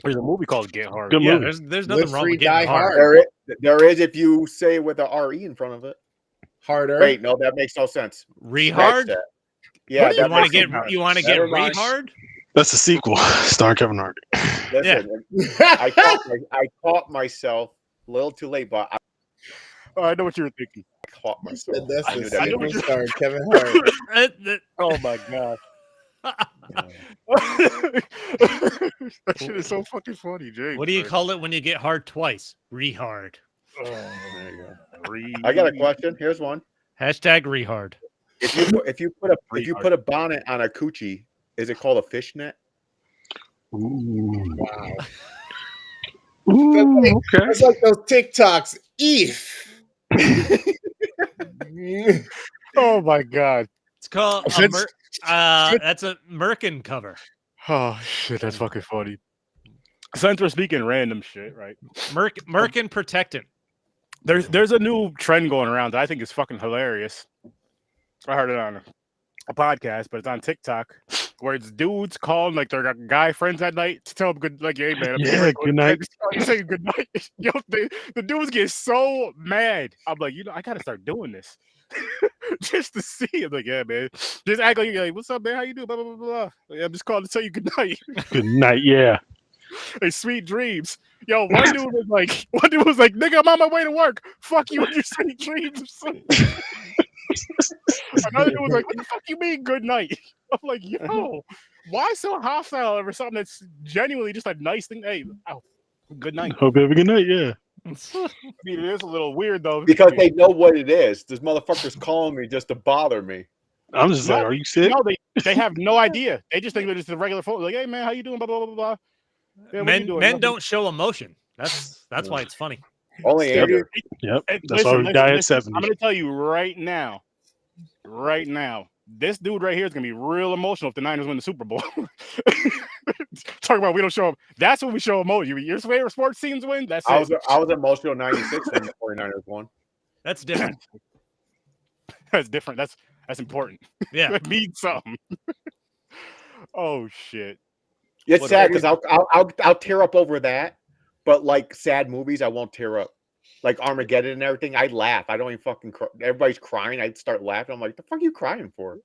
There's a movie called Get Hard. Good movie. There's nothing wrong with Die getting hard. There is if you say it with a RE in front of it. Harder. Wait, no, that makes no sense. Re-hard? Yeah, you want to get re-hard? That's a sequel, starring Kevin Hart. Listen, I caught myself a little too late, but I know what you were thinking. I caught myself. That's I a knew that sequel was- starring Kevin Hart. Oh my god. That shit is so fucking funny, James. What do you call it when you get hard twice? Re-hard. Oh, there you go. I got a question. Here's one. Hashtag re-hard. If you put a bonnet on a coochie, is it called a fishnet? Ooh. Wow. Ooh, okay. It's like those TikToks. Oh my god. It's called that's a Merkin cover. Oh shit, that's fucking funny. Since we're speaking random shit, right? Merkin protectant. There's a new trend going around that I think is fucking hilarious. I heard it on a podcast, but it's on TikTok, where it's dudes calling like their guy friends at night to tell them good, like, hey man, good night. You say good night. Yo, the dudes get so mad. I'm like, I gotta start doing this just to see. I'm like, yeah, man, just act like you're like, what's up, man? How you doing? Blah blah blah blah. Yeah, I'm just calling to tell you good night. Good night, yeah. Hey, sweet dreams. Yo, one dude was like, nigga, I'm on my way to work. Fuck you and your sweet dreams. Another dude was like, what the fuck you mean good night? I'm like, yo, why so hostile over something that's genuinely just a nice thing? Hey, good night. Hope you have a good night, yeah. I mean, it is a little weird though. Because they know what it is. This motherfucker's calling me just to bother me. I'm just like, are you sick? No, they have no idea. They just think that it's a regular phone. Like, hey man, how you doing? Blah blah blah blah. Yeah, men don't show emotion. That's why it's funny. Only Andrew. Yep. That's why we die at 70. I'm gonna tell you right now, this dude right here is gonna be real emotional if the Niners win the Super Bowl. Talking about we don't show up. That's when we show emotion. Your favorite sports teams win. That's I was emotional 96 when the 49ers won. That's different. That's different. That's important. Yeah, that means something. Oh shit. It's sad because I'll tear up over that, but like sad movies, I won't tear up. Like Armageddon and everything, I laugh. I don't even fucking cry. Everybody's crying. I'd start laughing. I'm like, the fuck are you crying for?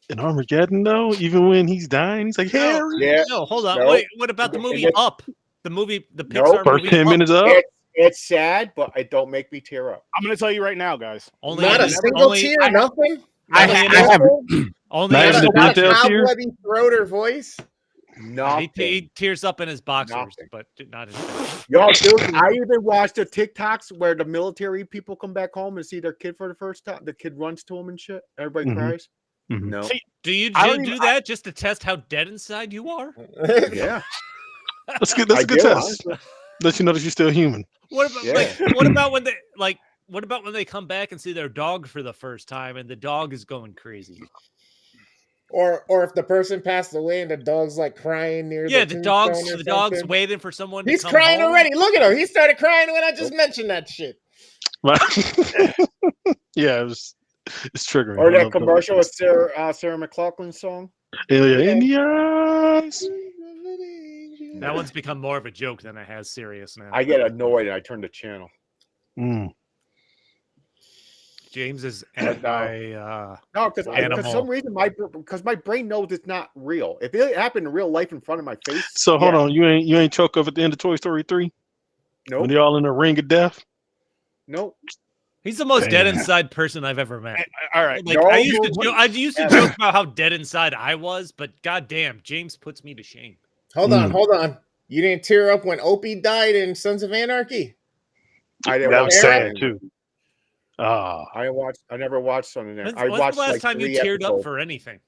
In Armageddon, though, even when he's dying, he's like, Harry. Yeah. No, hold on. No. Wait, what about the movie Up? The Pixar First movie 10 minutes up. It's sad, but it don't make me tear up. I'm gonna tell you right now, guys. Not a single tear, nothing. Only Not even not a a detail tear? bloody throat or voice. Nothing. he tears up in his boxers, Nothing. but not in his. Yo, dude, I even watched the TikToks where the military people come back home and see their kid for the first time. The kid runs to them and shit. Everybody cries. Mhm. No. See, Do you I don't do even- that just to test how dead inside you are? Yeah. That's good. That's I a good do, test. honestly. Let you know that you're still human. What about Yeah. what about when they come back and see their dog for the first time and the dog is going crazy? Or if the person passed away and the dog's like crying near The dog's something. waiting for someone. He's to come crying home. already. Look at him. He started crying when I just mentioned that shit. Yeah, it's triggering. Or I that love commercial with Sarah McLachlan's song. Hell yeah, in the eyes. That one's become more of a joke than it has serious now. I get annoyed and I turn the channel. Mm. James is No, because for some reason my brain knows it's not real. If it happened in real life in front of my face. So hold on, you ain't choke up at the end of Toy Story 3? Nope. When they're all in the ring of death? Nope. He's the most dead inside person I've ever met. All right. Like, I used to joke about how dead inside I was, but goddamn, James puts me to shame. Hold on. You didn't tear up when Opie died in Sons of Anarchy? I didn't That watch was sad that. too. I never watched something there. When's I watched the last like time you 3 teared up episodes. for anything?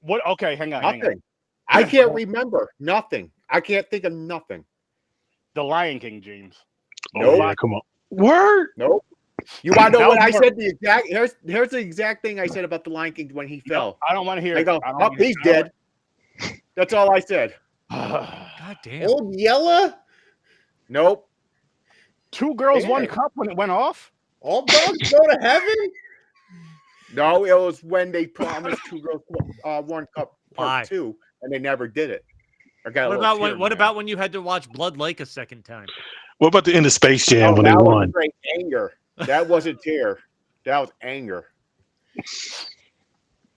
What? Okay, hang on. Nothing. I can't remember nothing. I can't think of nothing. The Lion King, James. Nope. Yeah, come on. Word. Nope. You want to know That what I was said? The exact here's the exact thing I said about the Lion King when he fell. I don't want to hear I it. go, I don't oh, wanna hear he's it. dead. That's all I said. God damn. Old Yella? Nope. 2 girls, 1 Yeah. cup when it went off. All dogs go to heaven? No, it was when they promised 2 girls, 1 cup Why? part 2, and they never did it. I got a What little about tear when? in What my about when you had to watch Blood Lake a second time? What about the end of Space eye. Jam Oh, when they that was won? straight anger. That wasn't tear. That was anger.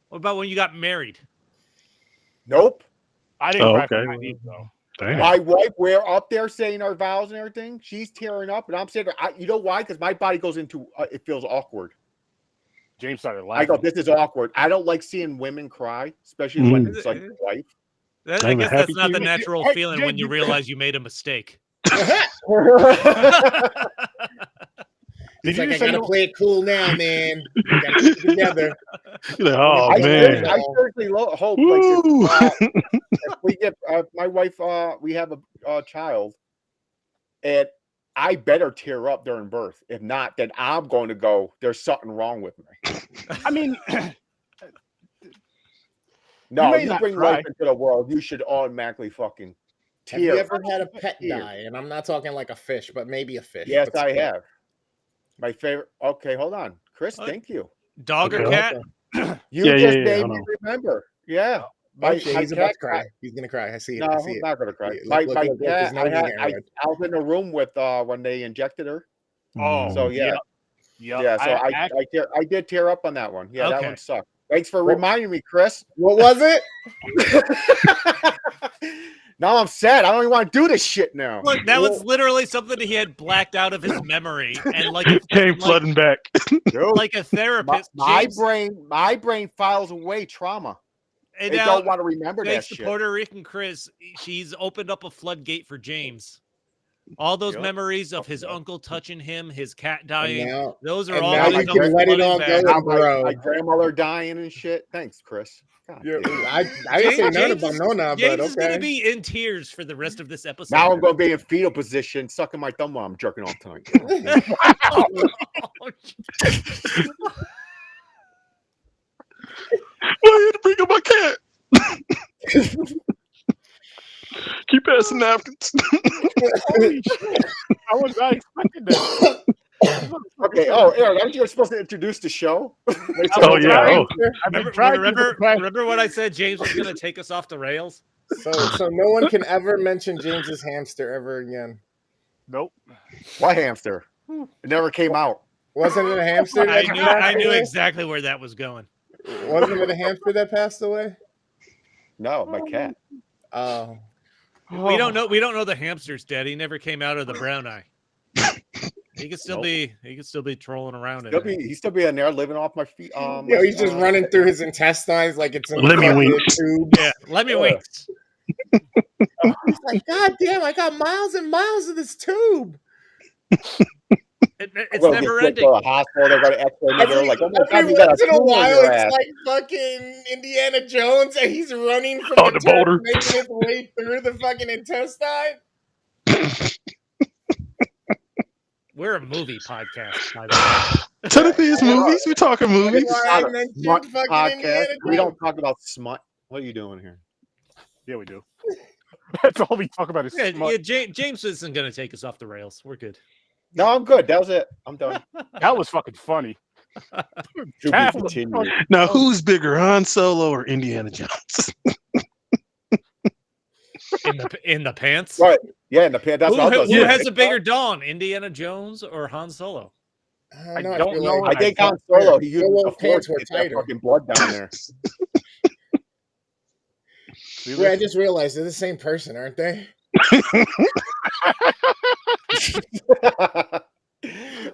What about when you got married? Nope. I didn't Oh, cry okay. for my knees though. Damn. My wife, we're up there saying our vows and everything. She's tearing up, and I'm saying, you know why? Because my body goes into it feels awkward. James started I go, laughing. this is awkward. I don't like seeing women cry, especially when it's like your wife. I I'm a guess happy that's not the human. natural Hey, feeling Jay, when you you- realize you made a mistake. He's Did you like, I just say gotta no? play it cool now, man. I gotta keep it together. You're like, oh I man. seriously hope like Woo! if we get my wife, we have a child, and I better tear up during birth. If not, then I'm going to go. There's something wrong with me. I mean, No, may you not bring cry. life into the world, you should automatically fucking Have you tear. ever had a pet Tear. die? And I'm not talking like a fish, but maybe a fish. Yes, but I still. have. My favorite. Okay, hold on, Chris. Thank you. Dog or Okay. cat? You Yeah, just yeah, made hold me on. remember. Yeah, Oh, shit, my he's about cat to cry. He's gonna cry. I see it. No, I I'm see it. not gonna cry. Yeah, look, My look, his cat. nose is getting red. I was in the room with when they injected her. oh, So yeah, yep. yeah. So I did tear up on that one. Yeah, that Okay. one sucked. Thanks for Well- reminding me, Chris. What was it? Now I'm sad. I don't even want to do this shit now. Look, that was literally something he had blacked out of his memory, and like Came flooding back. Dude, like a therapist. my James- brain files away trauma. and They now, don't want to remember that thanks to shit. Puerto Rican Chris, she's opened up a floodgate for James. All those Yep. memories of his uncle touching him, his cat dying, And now, those are and all now gonna you come can let it flooding all back. go. Now Bro. my grandmother dying and shit. Thanks, Chris. God Yeah, damn. I didn't say James nothing about is- Nona, James but is gonna okay. be in tears for the rest of this episode. Now I'm going to be in fetal position, sucking my thumb while I'm jerking off tonight. God damn. Why you had to bring up my cat? Keep passing napkins. Holy shit. I was not expecting that. Okay. Oh, Eric, aren't you supposed to introduce the show? Oh yeah. Oh. I've been trying to Remember what I said? James was gonna take us off the rails. So no one can ever mention James's hamster ever again. Nope. What hamster? It never came out. Wasn't it a hamster? I That knew passed away? exactly where that was going. Wasn't it a hamster that passed away? No, my cat. Oh, We don't know the hamster's dead. He never came out of the brown eye. He could still be trolling around. He's still be in there living off my feet. yeah, he's just running through his intestines like it's in Let me fucking wink. tube. Yeah, let me Ugh. wink. He's like, God damn, I got miles and miles of this tube. It's Well, never get ending. to the hospital. They're going to X-ray me. They're like, oh my god, Every you got a once in a tumor in while, your it's ass. like fucking Indiana Jones, and he's running from Oh, the the boulder. turd, making his way through the fucking intestine. We're a movie podcast, by the way. Technically, it's movies. We talking That's movies. why Not I a mentioned smut fucking podcast. Indiana We don't Jones. talk about smut. What are you doing here? Yeah, we do. That's all we talk about is Yeah, smut. James isn't gonna take us off the rails. We're good. No, I'm good. That was it. I'm done. That was fucking funny. To be That was continued. funny. Now, who's bigger, Han Solo or Indiana Jones? In the pants. Right. Yeah, in the pants. That's Who, what I was who gonna has say. a bigger dawn, Indiana Jones or Han Solo? I feel don't know. I think Han Solo, he used Solo's the force pants to were get that tighter. fucking blood down there. Wait, I just realized they're the same person, aren't they?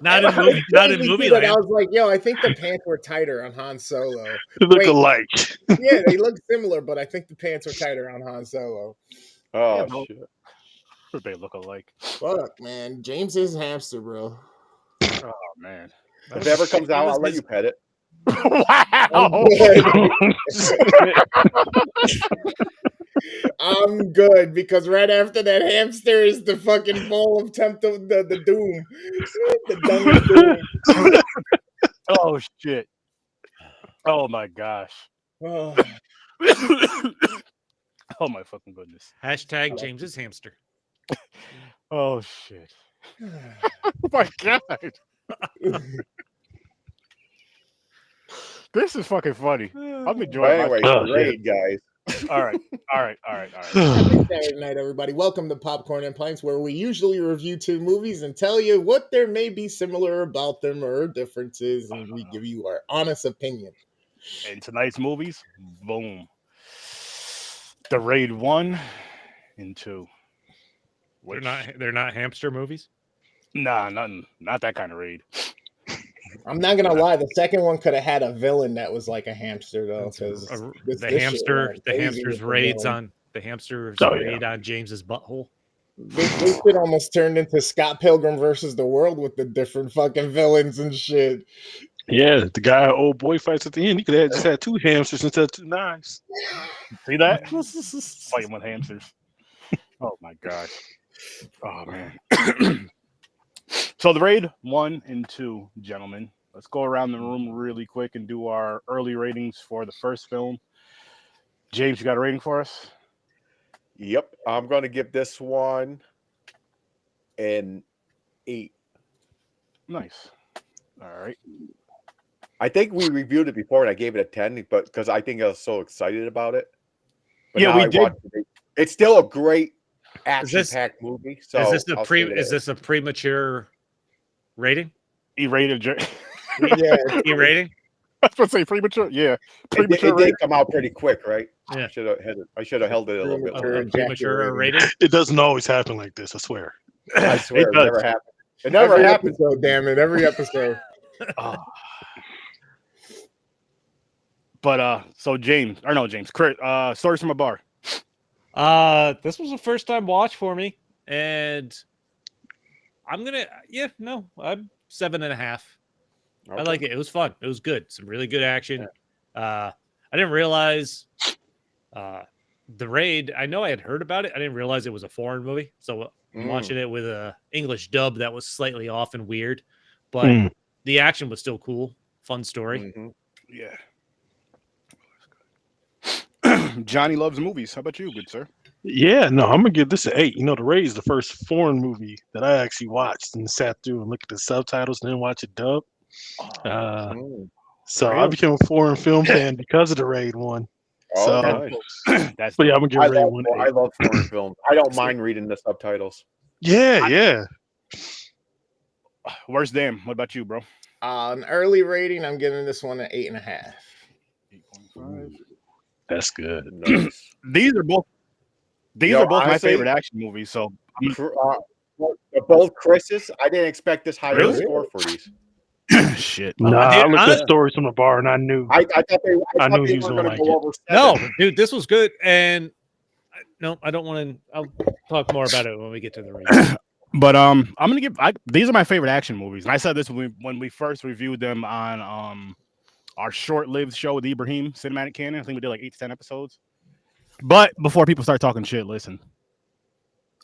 Not in movie. Not in movie I land. was like, yo, I think the pants were tighter on Han Solo. They look Wait. alike. Yeah, they look similar, but I think the pants were tighter on Han Solo. Oh, Yeah, no. shit. They look alike. Fuck, man. James is hamster, bro. Oh man. If it ever comes It out, was I'll let his- you pet it. Wow. I'm good because right after that hamster is the fucking bowl of the doom. The dumbest doom. Oh shit. Oh my gosh. Oh, Oh my fucking goodness. Hashtag James's hamster. Oh shit. Oh my god. This is fucking funny. I'm But enjoying anyway, my Oh, great, guys. All right. Happy Saturday night, everybody. Welcome to Popcorn and Pints, where we usually review 2 movies and tell you what there may be similar about them or differences, and we give you our honest opinion. And tonight's movies, boom. The Raid 1 and 2. They're not hamster movies. Nah, nothing. Not that kind of raid. I'm not gonna lie, the second one could have had a villain that was like a hamster, though, because The hamster's raids on James's butthole. This shit almost turned into Scott Pilgrim versus the World with the different fucking villains and shit. Yeah, the guy, old boy, fights at the end. He could have just had 2 hamsters instead of 2 knives. See that? Fighting with hamsters. Oh my gosh. Oh man. So the Raid 1 and 2, gentlemen. Let's go around the room really quick and do our early ratings for the first film. James, you got a rating for us? Yep, I'm going to give this one an 8. Nice. All right. I think we reviewed it before and I gave it a 10, but because I think I was so excited about it. But yeah, we did. It's still a great action-packed movie. So is this a premature rating? E-rated. Yeah, E-rating. I was supposed to say premature. Yeah, premature. It did come out pretty quick, right? Yeah. I should have held it a little bit longer. Premature rating. It doesn't always happen like this, I swear. I swear, it never happened. It never every happened. episode, damn it, every episode. But so James, Chris, Stories from a Bar. This was a first time watch for me, and I'm 7.5. Okay. I like it. It was fun. It was good. Some really good action. I didn't realize the Raid. I know I had heard about it. I didn't realize it was a foreign movie. So I'm watching it with a English dub that was slightly off and weird, but the action was still cool. Fun story. Yeah. Johnny loves movies. How about you, good sir? Yeah, no, I'm gonna give this an 8. You know, The Raid is the first foreign movie that I actually watched and sat through and looked at the subtitles and then watch it dub. So I became a foreign film fan because of The Raid 1. So, That's but yeah, I'm gonna give Raid 1. I love foreign films. I don't mind reading the subtitles. Yeah. Worst damn. What about you, bro? An early rating, I'm giving this one an 8.5. 8.5. That's good. Nice. These are both honestly, my favorite action movies. So both Chris's. I didn't expect this high Really? score for these. shit. I looked at Stories from the Bar and I knew. I thought they knew were he was going gonna to like go it. over 7. No, dude, this was good. And no, I don't want to. I'll talk more about it when we get to the Raid. But I'm gonna give. These are my favorite action movies, and I said this when we first reviewed them on our short-lived show with Ibrahim Cinematic Canon. I think we did like 8 to 10 episodes. But before people start talking shit, listen,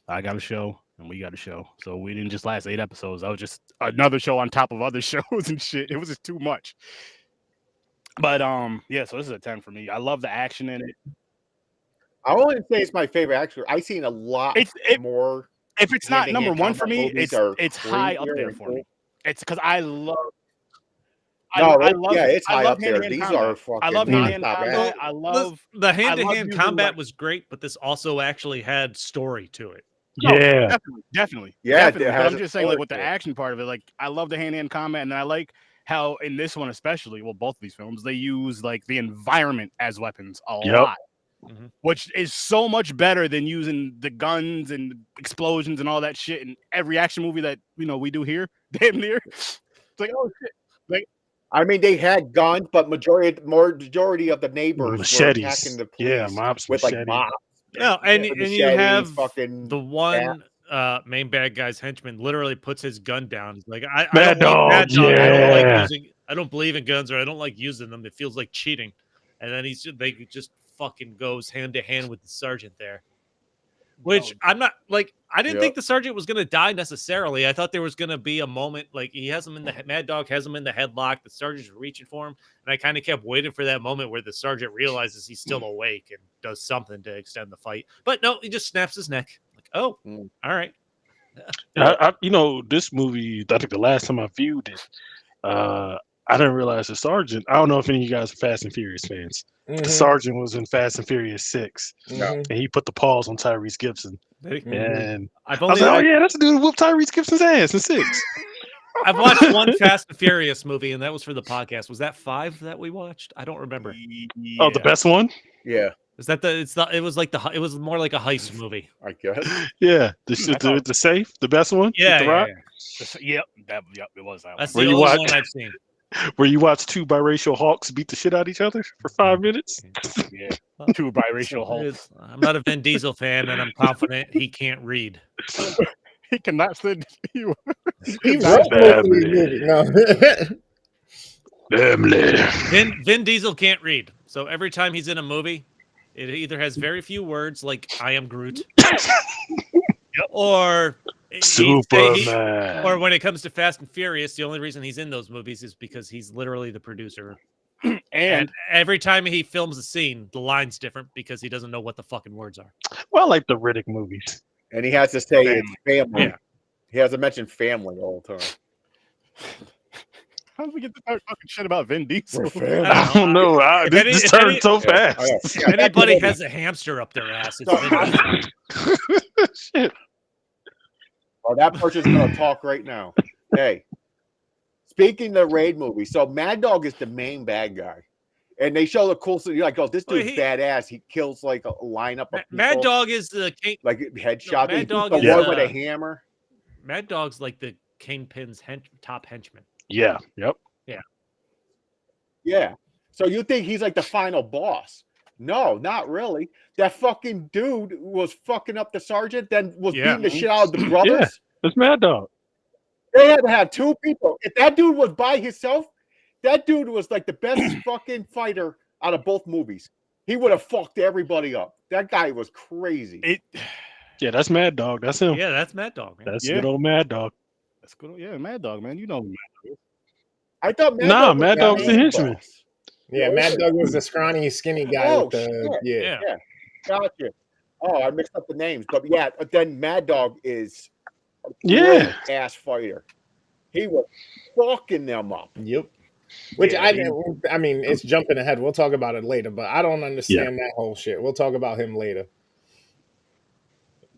I got a show and we got a show, so we didn't just last 8 episodes. That was just another show on top of other shows and shit. It was just too much. But yeah, so this is a 10 for me. I love the action in it. I wouldn't say it's my favorite action. I've seen a lot more. If it's not number hand-to-hand one for me, combat it's high up there for me. It's because I love. It's high up there. hand-to-hand These combat. are fucking. I love hand-to-hand not bad. combat. I love the hand-to-hand using, combat like- was great, but this also actually had story to it. Yeah. Definitely. Yeah, Definitely. it But has I'm a just saying, like story with the to it. action part of it, like I love the hand-to-hand combat, and I like how in this one especially, well, both of these films, they use like the environment as weapons a lot. Which is so much better than using the guns and explosions and all that shit in every action movie that we do here. Damn near. It's like, oh shit. Like, I mean, they had guns, but majority of the neighbors Machetes. were attacking the police mops, with like machete. mops. No, and you machetes, have fucking the one main bad guy's henchman literally puts his gun down. He's like, I Mad don't like Dog, Mad Dog. I don't like yeah. using. I don't believe in guns, or I don't like using them. It feels like cheating. And then they just fucking goes hand to hand with the sergeant there. Which I'm not like. I didn't think the sergeant was gonna die necessarily. I thought there was gonna be a moment like he has him in the Mad Dog has him in the headlock. The sergeant's reaching for him, and I kind of kept waiting for that moment where the sergeant realizes he's still awake and does something to extend the fight. But no, he just snaps his neck. Like, oh, all right. This movie. I think the last time I viewed it, I didn't realize the sergeant. I don't know if any of you guys are Fast and Furious fans. The sergeant was in Fast and Furious 6, and he put the paws on Tyrese Gibson. And I've I was only like, oh yeah, that's the dude who whooped Tyrese Gibson's ass in 6. I've watched one Fast and Furious movie, and that was for the podcast. Was that 5 that we watched? I don't remember. Oh, the best one? Yeah, Is that it was like it was more like a heist movie. I guess. Yeah, the safe, the best one. Yeah, with the Rock? Yep, it was that one. That's Where the you only watch- one I've seen. Where you watch 2 biracial hawks beat the shit out of each other for 5 minutes. Yeah, 2 biracial Hulks. I'm not a Vin Diesel fan, and I'm confident he can't read. He cannot sit. He Not wrote most of bad, these man. movies. No. Family. Vin Diesel can't read, so every time he's in a movie, it either has very few words, like "I am Groot," or Superman. or when it comes to Fast and Furious, the only reason he's in those movies is because he's literally the producer. And every time he films a scene, the line's different because he doesn't know what the fucking words are. Well, I like the Riddick movies. And he has to say it's family. Yeah. He hasn't mentioned family all the time. How did we get to start talking shit about Vin Diesel? We're family. I don't know. This if turned any- so Yeah, fast. If anybody has a hamster up their ass, it's Vin Diesel. Shit. Oh, that person's gonna talk right now. Hey, speaking of the Raid movie, so Mad Dog is the main bad guy, and they show the cool. So you're like, oh, this Well, dude's badass. He kills like a lineup of people, Mad Dog is the king. like headshot. Mad He Dog the is, one with a hammer. Mad Dog's like the Kingpin's top henchman. Yeah. Yep. Yeah. So you think he's like the final boss? No, not really. That fucking dude was fucking up the sergeant, then was beating the shit out of the brothers. Yeah. It's Mad Dog. They had to have 2 people. If that dude was by himself, that dude was like the best fucking fighter out of both movies. He would have fucked everybody up. That guy was crazy. Yeah, that's Mad Dog. That's him. Yeah, that's Mad Dog, man. That's good old Mad Dog. That's good. Yeah, Mad Dog, man. You know who Mad Dog is. I thought Mad Dog's the henchman. boss. Yeah, Mad Dog was the scrawny, skinny guy Oh, with the shit. yeah. Yeah, gotcha. Oh, I mixed up the names, but yeah, but then Mad Dog is a Yeah. ass fighter. He was fucking them up. Yep. Which Yeah, I mean, it's jumping ahead. We'll talk about it later, but I don't understand that whole shit. We'll talk about him later.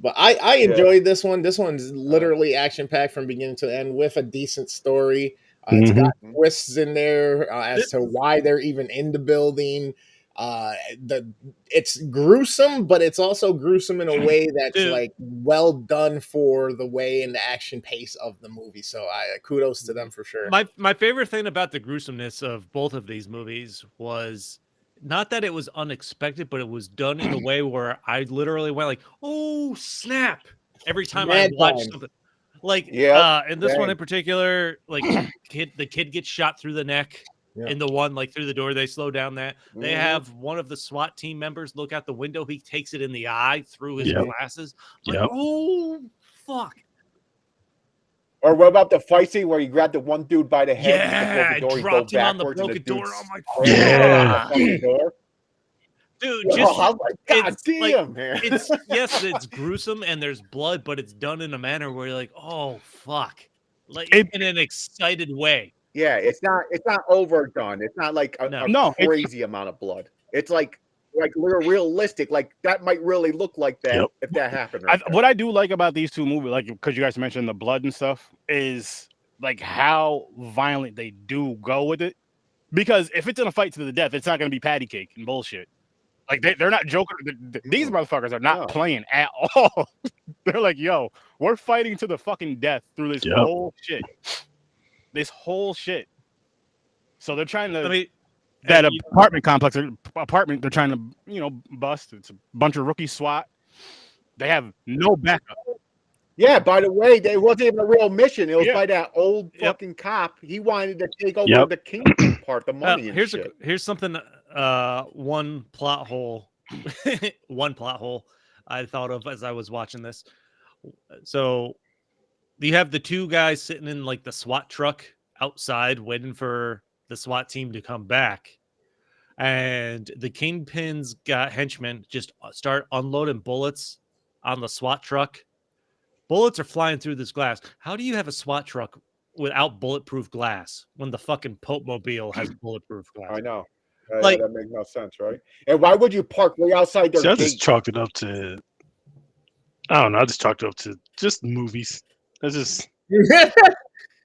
But I enjoyed this one. This one's literally action packed from beginning to end with a decent story. It's got twists in there as to why they're even in the building. It's gruesome, but it's also gruesome in a way that's like well done for the way and the action pace of the movie. So kudos to them for sure. My favorite thing about the gruesomeness of both of these movies was not that it was unexpected, but it was done in a way where I literally went like, "Oh snap!" every time I watched something. Like, in this one in particular, like the kid gets shot through the neck. In the one, like through the door, they slow down that. They have one of the SWAT team members look out the window. He takes it in the eye through his glasses. Like, oh, fuck. Or what about the fight scene where you grab the one dude by the head? Yeah, the door, dropped him on the backwards and broken door. dude's I'm like, Yeah. dude, Oh, just I'm like, God it's damn, like, man. it's yes, it's gruesome and there's blood, but it's done in a manner where you're like, oh fuck, like in an excited way. Yeah, it's not overdone. It's not like a crazy amount of blood. It's like realistic. Like that might really look like that if that happened. What I do like about these two movies, like because you guys mentioned the blood and stuff, is like how violent they do go with it. Because if it's in a fight to the death, it's not going to be patty cake and bullshit. Like they're not joking. These motherfuckers are not playing at all. They're like, yo, we're fighting to the fucking death through this whole shit. This whole shit. So they're trying to apartment complex they're trying to bust. It's a bunch of rookie SWAT. They have no backup. Yeah, by the way, it wasn't even a real mission. It was by that old fucking cop. He wanted to take over the kingdom part, the money and shit. Here's something one plot hole I thought of as I was watching this. So you have the two guys sitting in like the SWAT truck outside waiting for the SWAT team to come back. And the Kingpin's got henchmen just start unloading bullets on the SWAT truck. Bullets are flying through this glass. How do you have a SWAT truck without bulletproof glass when the fucking Pope Mobile has bulletproof glass? I know. Like- that makes no sense, right? And why would you park way outside their See, I gate? just chalked it up to. I don't know. I just chalked it up to just movies. That's just.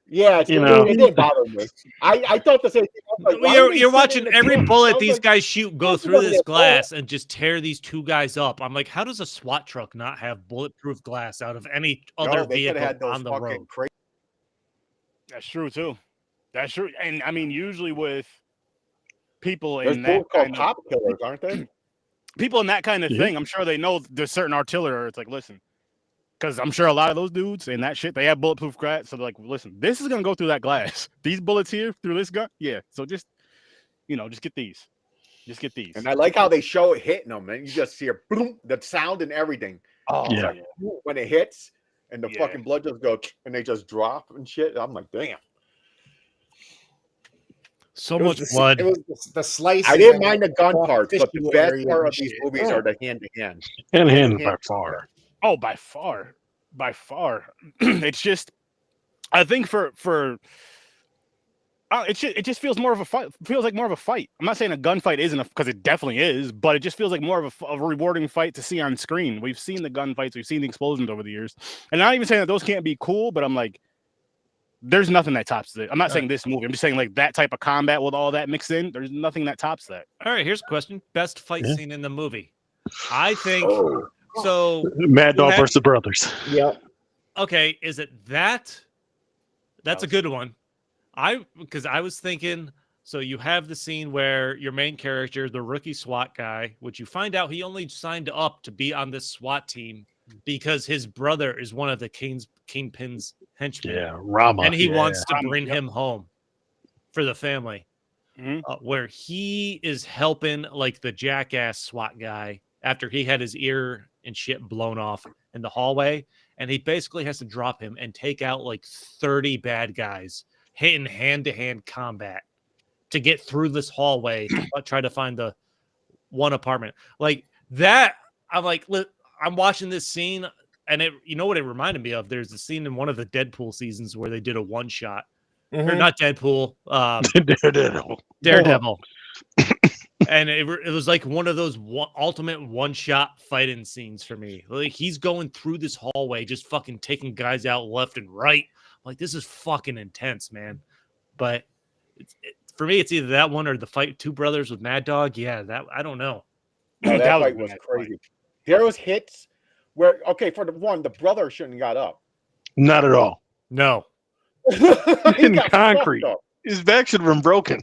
Yeah, You know. it didn't bother me. I thought the same thing. I was like, why are they You're sitting watching in the every gate? I bullet was these like, guys shoot go "Don't through you wanna this get glass and just tear these two guys up. I'm like, how does a SWAT truck not have bulletproof glass out of any other no, they could vehicle have had those on the fucking road? crazy. That's true too. That's true. And I mean, usually with people There's in that bullets called kind of, cop killers, aren't they? people in that kind of Yeah. thing, I'm sure they know there's certain artillery. It's like, listen, because I'm sure a lot of those dudes in that shit, they have bulletproof glass. So they're like, listen, this is gonna go through that glass. These bullets here through this gun, yeah. So just, just get these. Just get these. And I like how they show it hitting them, and you just hear boom, the sound and everything. Oh Yeah. Like, when it hits, and the Yeah. fucking blood just goes, and they just drop and shit. I'm like, damn. So It was much the- blood. It was the slice. I didn't mind the gun parts, but the tissue best area part and of these shit. movies are the hand to hand. Hand in hand Yeah. by far. Oh, by far. It's just, I think it just feels more of a fight. Feels like more of a fight. I'm not saying a gunfight isn't, because it definitely is, but it just feels like more of a rewarding fight to see on screen. We've seen the gunfights, we've seen the explosions over the years, and I'm not even saying that those can't be cool, but I'm like, there's nothing that tops it. I'm not saying this movie. I'm just saying like that type of combat with all that mixed in. There's nothing that tops that. All right, here's a question: best fight Yeah. scene in the movie? I think Oh, so. Mad Dog Mad- versus the Brothers. Yep. Okay, is it that? That's a good one. Because I was thinking, so you have the scene where your main character, the rookie SWAT guy, which you find out he only signed up to be on this SWAT team because his brother is one of the Kingpin's henchmen. Yeah, Rama. And he yeah. wants to Rama, bring yep. him home for the family. Mhm. Where he is helping like the jackass SWAT guy after he had his ear and shit blown off in the hallway. And he basically has to drop him and take out like 30 bad guys hitting hand-to-hand combat to get through this hallway to try to find the one apartment. Like that, I'm like, I'm watching this scene, and you know what it reminded me of? There's a scene in one of the Deadpool seasons where they did a one-shot. Or Mhm. not Deadpool, Daredevil. Daredevil. And it was like one of those ultimate one-shot fighting scenes for me. Like he's going through this hallway, just fucking taking guys out left and right. Like this is fucking intense, man. But for me, it's either that one or the fight Two Brothers with Mad Dog. Yeah, that I don't know. no, That that was fight a was nice crazy. There was hits where, okay, for the one, the brother shouldn't have got up. Not at all. No. He In got concrete. fucked up. His back should have been broken.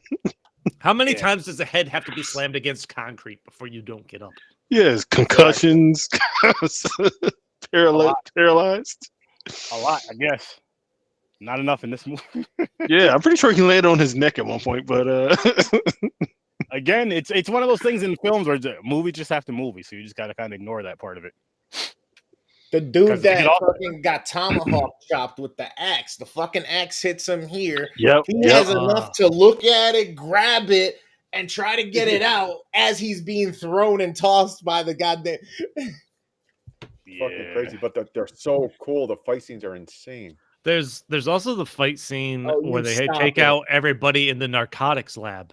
How many Yeah. times does the head have to be slammed against concrete before you don't get up? Yes, concussions, paralyzed. A lot, I guess. Not enough in this movie. Yeah, I'm pretty sure he landed on his neck at one point, but Again, it's one of those things in films where the movie just have to movie, so you just gotta kind of ignore that part of it. The dude 'Cause that it all- fucking got tomahawk chopped with the axe. The fucking axe hits him here. yep. He yep. has enough to look at it, grab it, and try to get it out as he's being thrown and tossed by the goddamn. Fucking crazy, but they're so cool. The fight scenes are insane. There's also the fight scene Oh, where you they stop take it. out everybody in the narcotics lab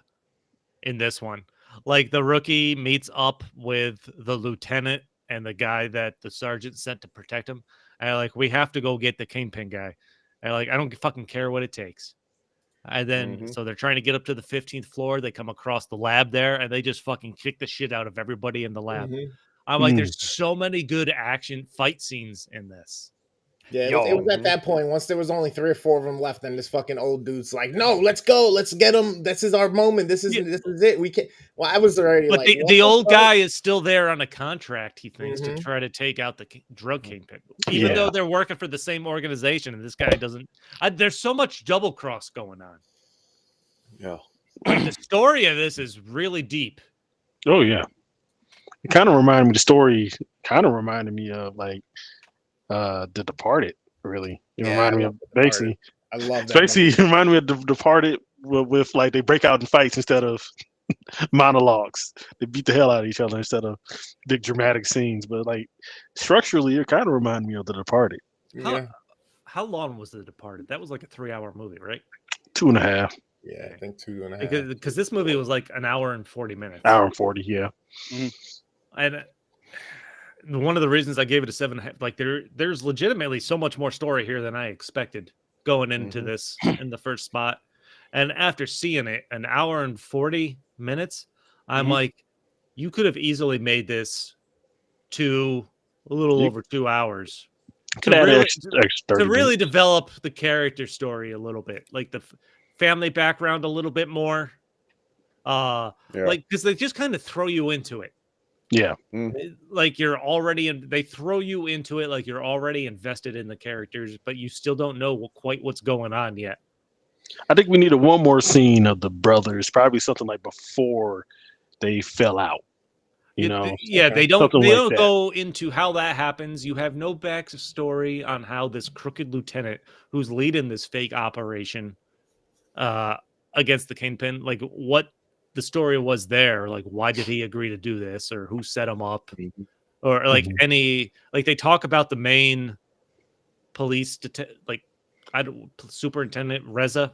in this one. Like the rookie meets up with the lieutenant and the guy that the sergeant sent to protect him. And like, we have to go get the Kingpin guy. And like, I don't fucking care what it takes. And then, so they're trying to get up to the 15th floor. They come across the lab there and they just fucking kick the shit out of everybody in the lab. Mhm. I'm like, there's so many good action fight scenes in this. Yeah, Yo. it was at that point. Once there was only 3 or 4 of them left, and this fucking old dude's like, "No, let's go, let's get him. This is our moment. This is it. We can't." Well, I was already But like, the what old fuck? guy is still there on a contract, he thinks, to Mhm. try to take out the drug kingpin. Even though they're working for the same organization, and this guy doesn't. There's so much double cross going on. Yeah. Like the story of this is really deep. Oh yeah. It kind of reminded me. The story kind of reminded me of like The Departed. Really, it Yeah, reminded I me love of The basically. I love It's that. basically it reminded me of The Departed with like they break out in fights instead of monologues. They beat the hell out of each other instead of big dramatic scenes. But like structurally, it kind of reminded me of The Departed. Yeah. how long was The Departed? That was like a 3-hour movie, right? 2.5. Yeah, I think 2.5. Because this movie was like an hour and 40 minutes. Hour and 40, yeah. And one of the reasons I gave it a 7.5, like there's legitimately so much more story here than I expected going into this in the first spot. And after seeing it, an hour and 40 minutes, I'm like, you could have easily made this a little over 2 hours Could add extra 30 to really minutes. develop the character story a little bit, like the family background a little bit more. Like, because they just kind of throw you into it. Yeah. Like you're already they throw you into it like you're already invested in the characters, but you still don't know quite what's going on yet. I think we needed one more scene of the brothers, probably something like before they fell out. You know? Yeah, they don't like go into how that happens. You have no backstory on how this crooked lieutenant who's leading this fake operation against the Kingpin, like what the story was there, like why did he agree to do this, or who set him up, or like they talk about the main police superintendent Reza,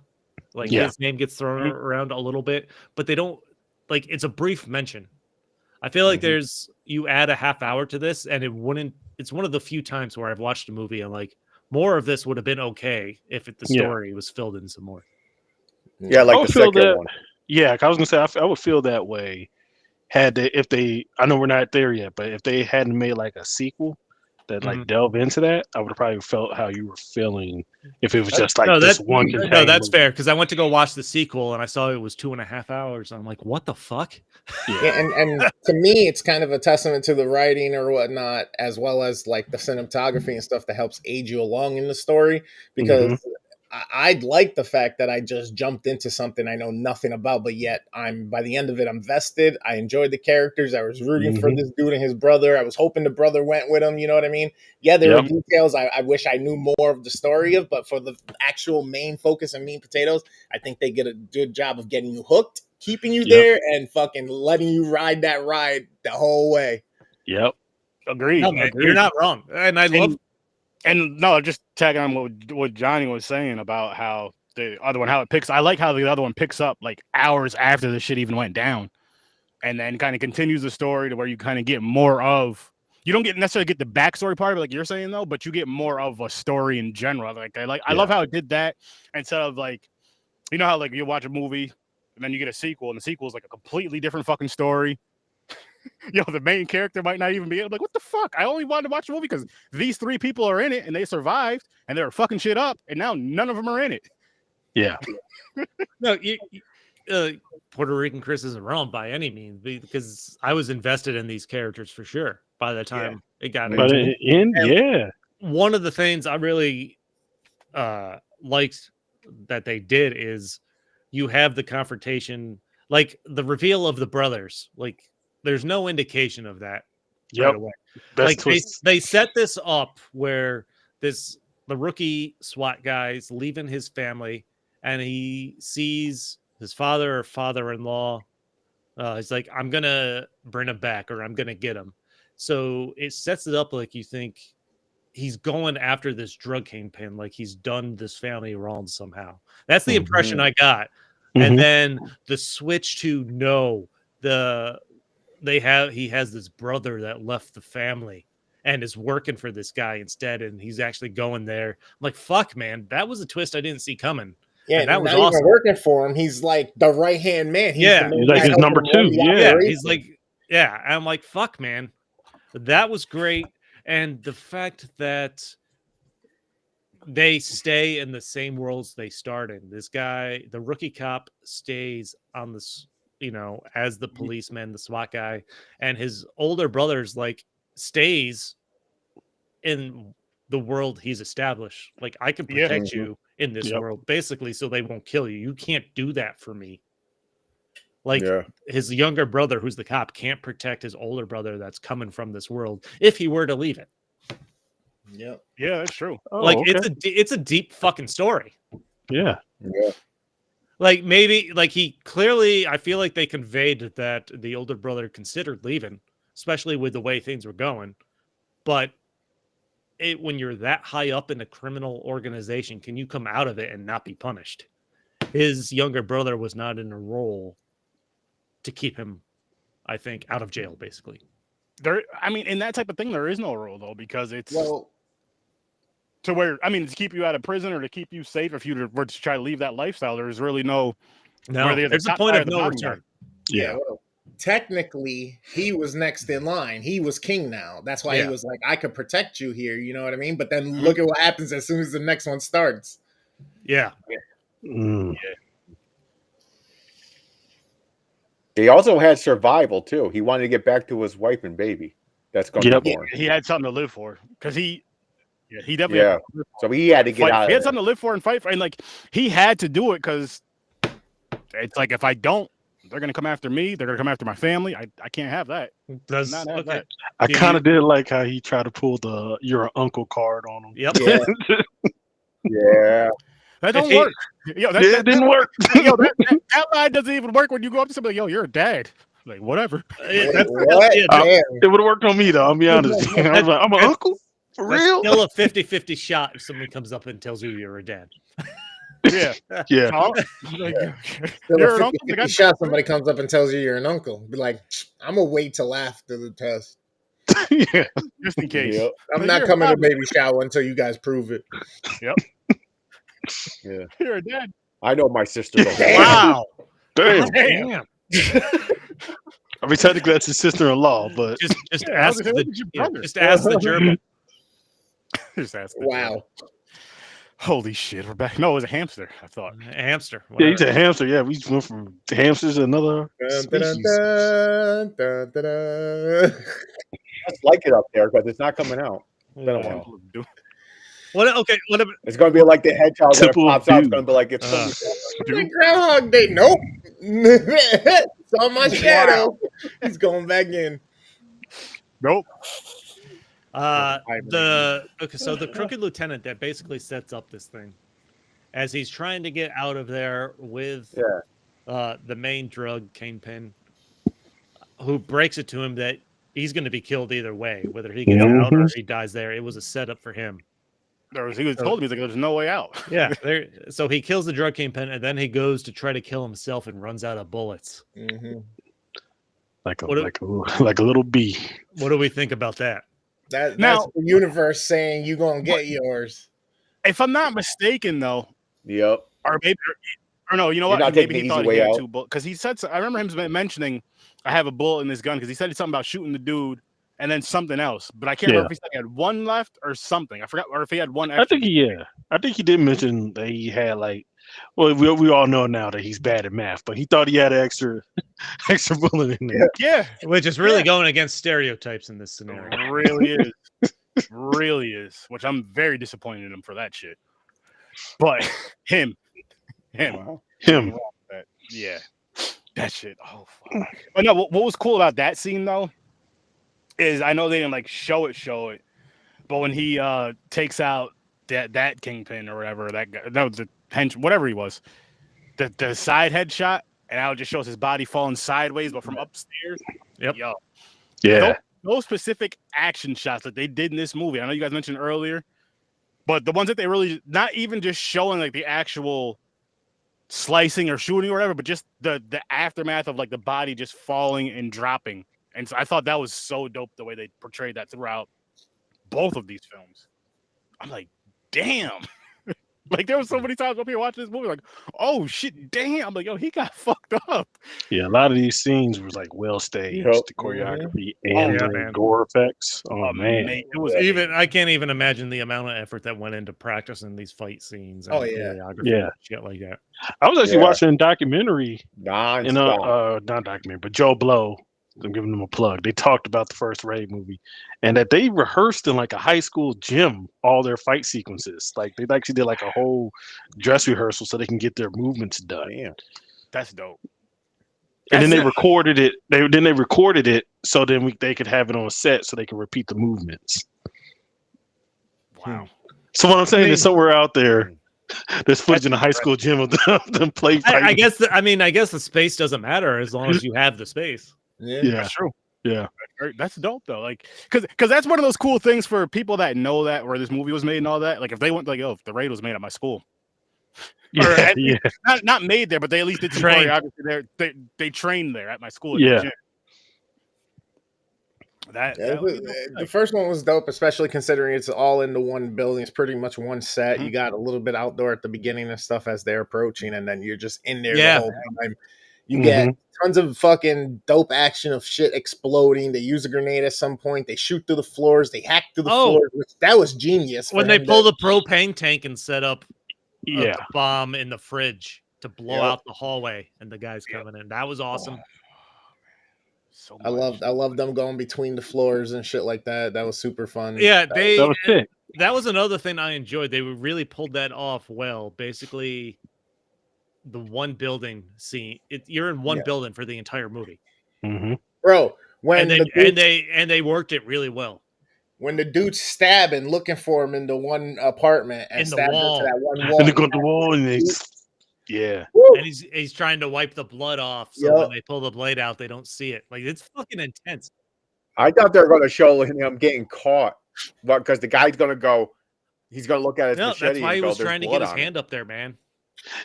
like his name gets thrown around a little bit, but they don't, like, it's a brief mention. I feel like you add a half hour to this and it's one of the few times where I've watched a movie and like more of this would have been okay if the story was filled in some more. Yeah, like the second one. Yeah, I was gonna say I would feel that way I know we're not there yet, but if they hadn't made like a sequel that like delve into that, I would have probably felt how you were feeling if it was just like this one. No, that's fair, because I went to go watch the sequel and I saw it was 2.5 hours. I'm like, what the fuck? And to me, it's kind of a testament to the writing or whatnot, as well as like the cinematography and stuff that helps aid you along in the story, because I like the fact that I just jumped into something I know nothing about, but yet by the end of it, I'm vested. I enjoyed the characters. I was rooting for this dude and his brother. I was hoping the brother went with him. You know what I mean? Yeah, there were details I wish I knew more of the story of, but for the actual main focus and meat and potatoes, I think they get a good job of getting you hooked, keeping you there, and fucking letting you ride that ride the whole way. Agreed. No, man, you're not wrong. And I love. And no, just tagging on what Johnny was saying about how the other one, how it picks. I like how the other one picks up like hours after the shit even went down, and then kind of continues the story to where you kind of get more of. You don't necessarily get the backstory part of it, like you're saying though, but you get more of a story in general. I love how it did that instead of like, you know how like you watch a movie and then you get a sequel, and the sequel is like a completely different fucking story. The main character might not even be. I'm like, what the fuck? I only wanted to watch the movie because these 3 people are in it and they survived and they were fucking shit up, and now none of them are in it. Yeah. No, Puerto Rican Chris isn't wrong by any means, because I was invested in these characters for sure by the time it got into one of the things I really liked that they did is you have the confrontation, like the reveal of the brothers, like there's no indication of that right away. Like they set this up where the rookie SWAT guy's leaving his family and he sees his father or father-in-law. He's like, I'm gonna bring him back, or I'm gonna get him. So it sets it up like you think he's going after this drug kingpin, like he's done this family wrong somehow. That's the impression I got. And then the switch to he has this brother that left the family and is working for this guy instead, and he's actually going there. I'm like, fuck, man, that was a twist I didn't see coming. Yeah, and that was awesome. Even working for him, he's like the right hand man. He's like his number 2. Yeah, he's like, and I'm like, fuck, man, that was great. And the fact that they stay in the same worlds they started. This guy, the rookie cop, stays on this, as the policeman, the SWAT guy, and his older brother's like stays in the world he's established. Like, I can protect you in this world, basically, so they won't kill you. You can't do that for me. Like, his younger brother, who's the cop, can't protect his older brother that's coming from this world if he were to leave it. Yeah, that's true. It's a deep fucking story. Yeah. Like, maybe, like, he clearly, I feel like they conveyed that the older brother considered leaving, especially with the way things were going. But when you're that high up in a criminal organization, can you come out of it and not be punished? His younger brother was not in a role to keep him, I think, out of jail, basically. I mean, in that type of thing, there is no rule though, because it's Well, to where, I mean, to keep you out of prison or to keep you safe. If you were to try to leave that lifestyle, there's really no. No, there's a point of no return. yeah. Well, technically, he was next in line. He was king now. That's why he was like, I could protect you here. You know what I mean? But then look at what happens as soon as the next one starts. Yeah. He also had survival too. He wanted to get back to his wife and baby. That's going to be born. He had something to live for because he definitely So he had to get out. He had something to live for and fight for, and like he had to do it because it's like if I don't, they're gonna come after me. They're gonna come after my family. I can't have that. That. I kind of did like how he tried to pull the "you're an uncle" card on him. Yep. Yeah. That don't work. Yo, that didn't work. Yo, that line doesn't even work when you go up to somebody. Yo, you're a dad. Like whatever. It would have worked on me though. I'll be honest. I was like, I'm an uncle for real. Still a 50-50 shot if someone comes up and tells you you're a dad. Yeah. You're an uncle. Shot. Somebody comes up and tells you you're an uncle. Be like, I'm gonna wait till after the test. Just in case. Yep. I'm not coming to baby shower until you guys prove it. Yep. Yeah. You're a dad. I know my sister. Wow. Damn. Damn. I mean, technically that's his sister-in-law, but just ask the German. Just ask. Wow. Holy shit, we're back. No, it was a hamster. I thought a hamster. Yeah, he's a hamster. Yeah, we just went from hamsters to another species. Let's like it up there because it's not coming out. What? It's going to be like the hedgehog that pops out. It's going to be like it's Groundhog Day. Nope. Saw my shadow. He's going back in. Nope. So the crooked lieutenant that basically sets up this thing as he's trying to get out of there with the main drug kingpin, who breaks it to him that he's going to be killed either way, whether he gets out or he dies there. It was a setup for him. He was told me like there's no way out. Yeah. So he kills the drug kingpin, and then he goes to try to kill himself and runs out of bullets. Mm-hmm. Like a little bee. What do we think about that? That's the universe saying you're gonna get yours. If I'm not mistaken, though. Yep. Or maybe, or no, you know what? Maybe he thought he had 2 bullets because he said. I remember him mentioning, "I have a bullet in this gun," because he said something about shooting the dude. And then something else, but I can't remember if he said he had 1 left or something. I forgot, or if he had 1 extra. I think he did mention that he had well, we all know now that he's bad at math, but he thought he had an extra bullet in there. Yeah, which is really going against stereotypes in this scenario. It really is. Which I'm very disappointed in him for that shit. But him. Him. Yeah, that shit. Oh fuck. But no, what was cool about that scene though? Is I know they didn't show it, but when he takes out that kingpin or whatever, that guy, that was the hench, whatever he was, the side headshot, and now it just shows his body falling sideways, but from upstairs. Yep. Yo. Yeah. Those specific action shots that they did in this movie, I know you guys mentioned earlier, but the ones that they really not even just showing the actual slicing or shooting or whatever, but just the aftermath of the body just falling and dropping. And so I thought that was so dope the way they portrayed that throughout both of these films. I'm like, damn. There was so many times up here watching this movie, oh shit, damn. I'm like, yo, he got fucked up. Yeah, a lot of these scenes was well staged, the choreography and the gore effects. Oh man. It was I can't even imagine the amount of effort that went into practicing these fight scenes. And choreography and shit like that. I was actually watching a documentary, not documentary, but Joe Blow. I'm giving them a plug. They talked about the first Raid movie, and that they rehearsed in a high school gym all their fight sequences. They actually did a whole dress rehearsal so they can get their movements done. Damn. That's dope. And then they recorded it. They recorded it so then they could have it on set so they could repeat the movements. Wow. So what I'm saying is somewhere out there, there's footage in a high school gym of them play fighting. I guess the space doesn't matter as long as you have the space. Yeah, that's true. Yeah. That's dope though. Like, because that's one of those cool things for people that know that where this movie was made and all that. Like, if they went like, oh, if the raid was made at my school, or Yeah. at least, not made there, but they at least did some Trained. choreography there. They trained there at my school. At Yeah. the gym. The first one was dope, especially considering it's all into one building. It's pretty much one set. You got a little bit outdoor at the beginning and stuff as they're approaching, and then you're just in there the whole time. You get tons of fucking dope action of shit exploding. They use a grenade at some point. They shoot through the floors. They hack through the floors. That was genius. When they pull the propane tank and set up Yeah. a bomb in the fridge to blow out the hallway, and the guys coming in. That was awesome. So I love them going between the floors and shit like that. That was super fun. Yeah, that was sick. That was another thing I enjoyed. They really pulled that off well. Basically, the one building scene. You're in one building for the entire movie, bro. When they worked it really well. When the dude's stabbing, looking for him in the one apartment and stabbing into that one wall, and they go to the wall and yeah. And he's trying to wipe the blood off, so when they pull the blade out, they don't see it. Like, it's fucking intense. I thought they were going to show him getting caught, but because the guy's going to go, he's going to look at his machete. That's why he was "There's trying to blood get his on hand it." up there, man.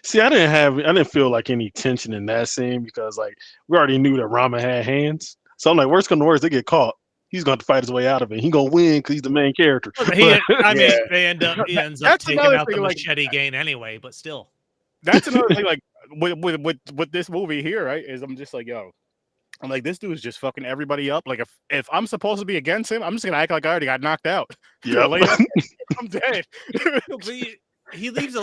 See, I didn't feel like any tension in that scene because like we already knew that Rama had hands. So I'm like, worst come to worst, they get caught. He's going to fight his way out of it. He's going to win because he's the main character. He ends up taking out the machete gain anyway, but still. That's another thing, like with this movie here, right? Is I'm just like, yo, I'm like, this dude is just fucking everybody up. Like, if I'm supposed to be against him, I'm just gonna act like I already got knocked out. Yeah, I'm dead. He leaves.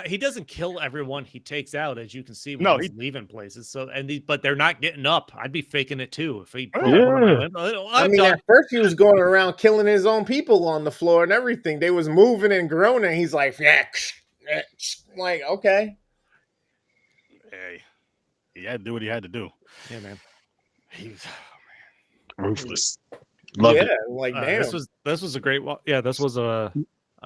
He doesn't kill everyone he takes out, as you can see. When he's leaving places. So but they're not getting up. I'd be faking it too if he. I mean, at first he was going around killing his own people on the floor and everything. They was moving and groaning. He's like, like, okay. Hey, he had to do what he had to do. Yeah, man. He was ruthless. Love it. Like, damn. This was a great watch. Yeah, this was a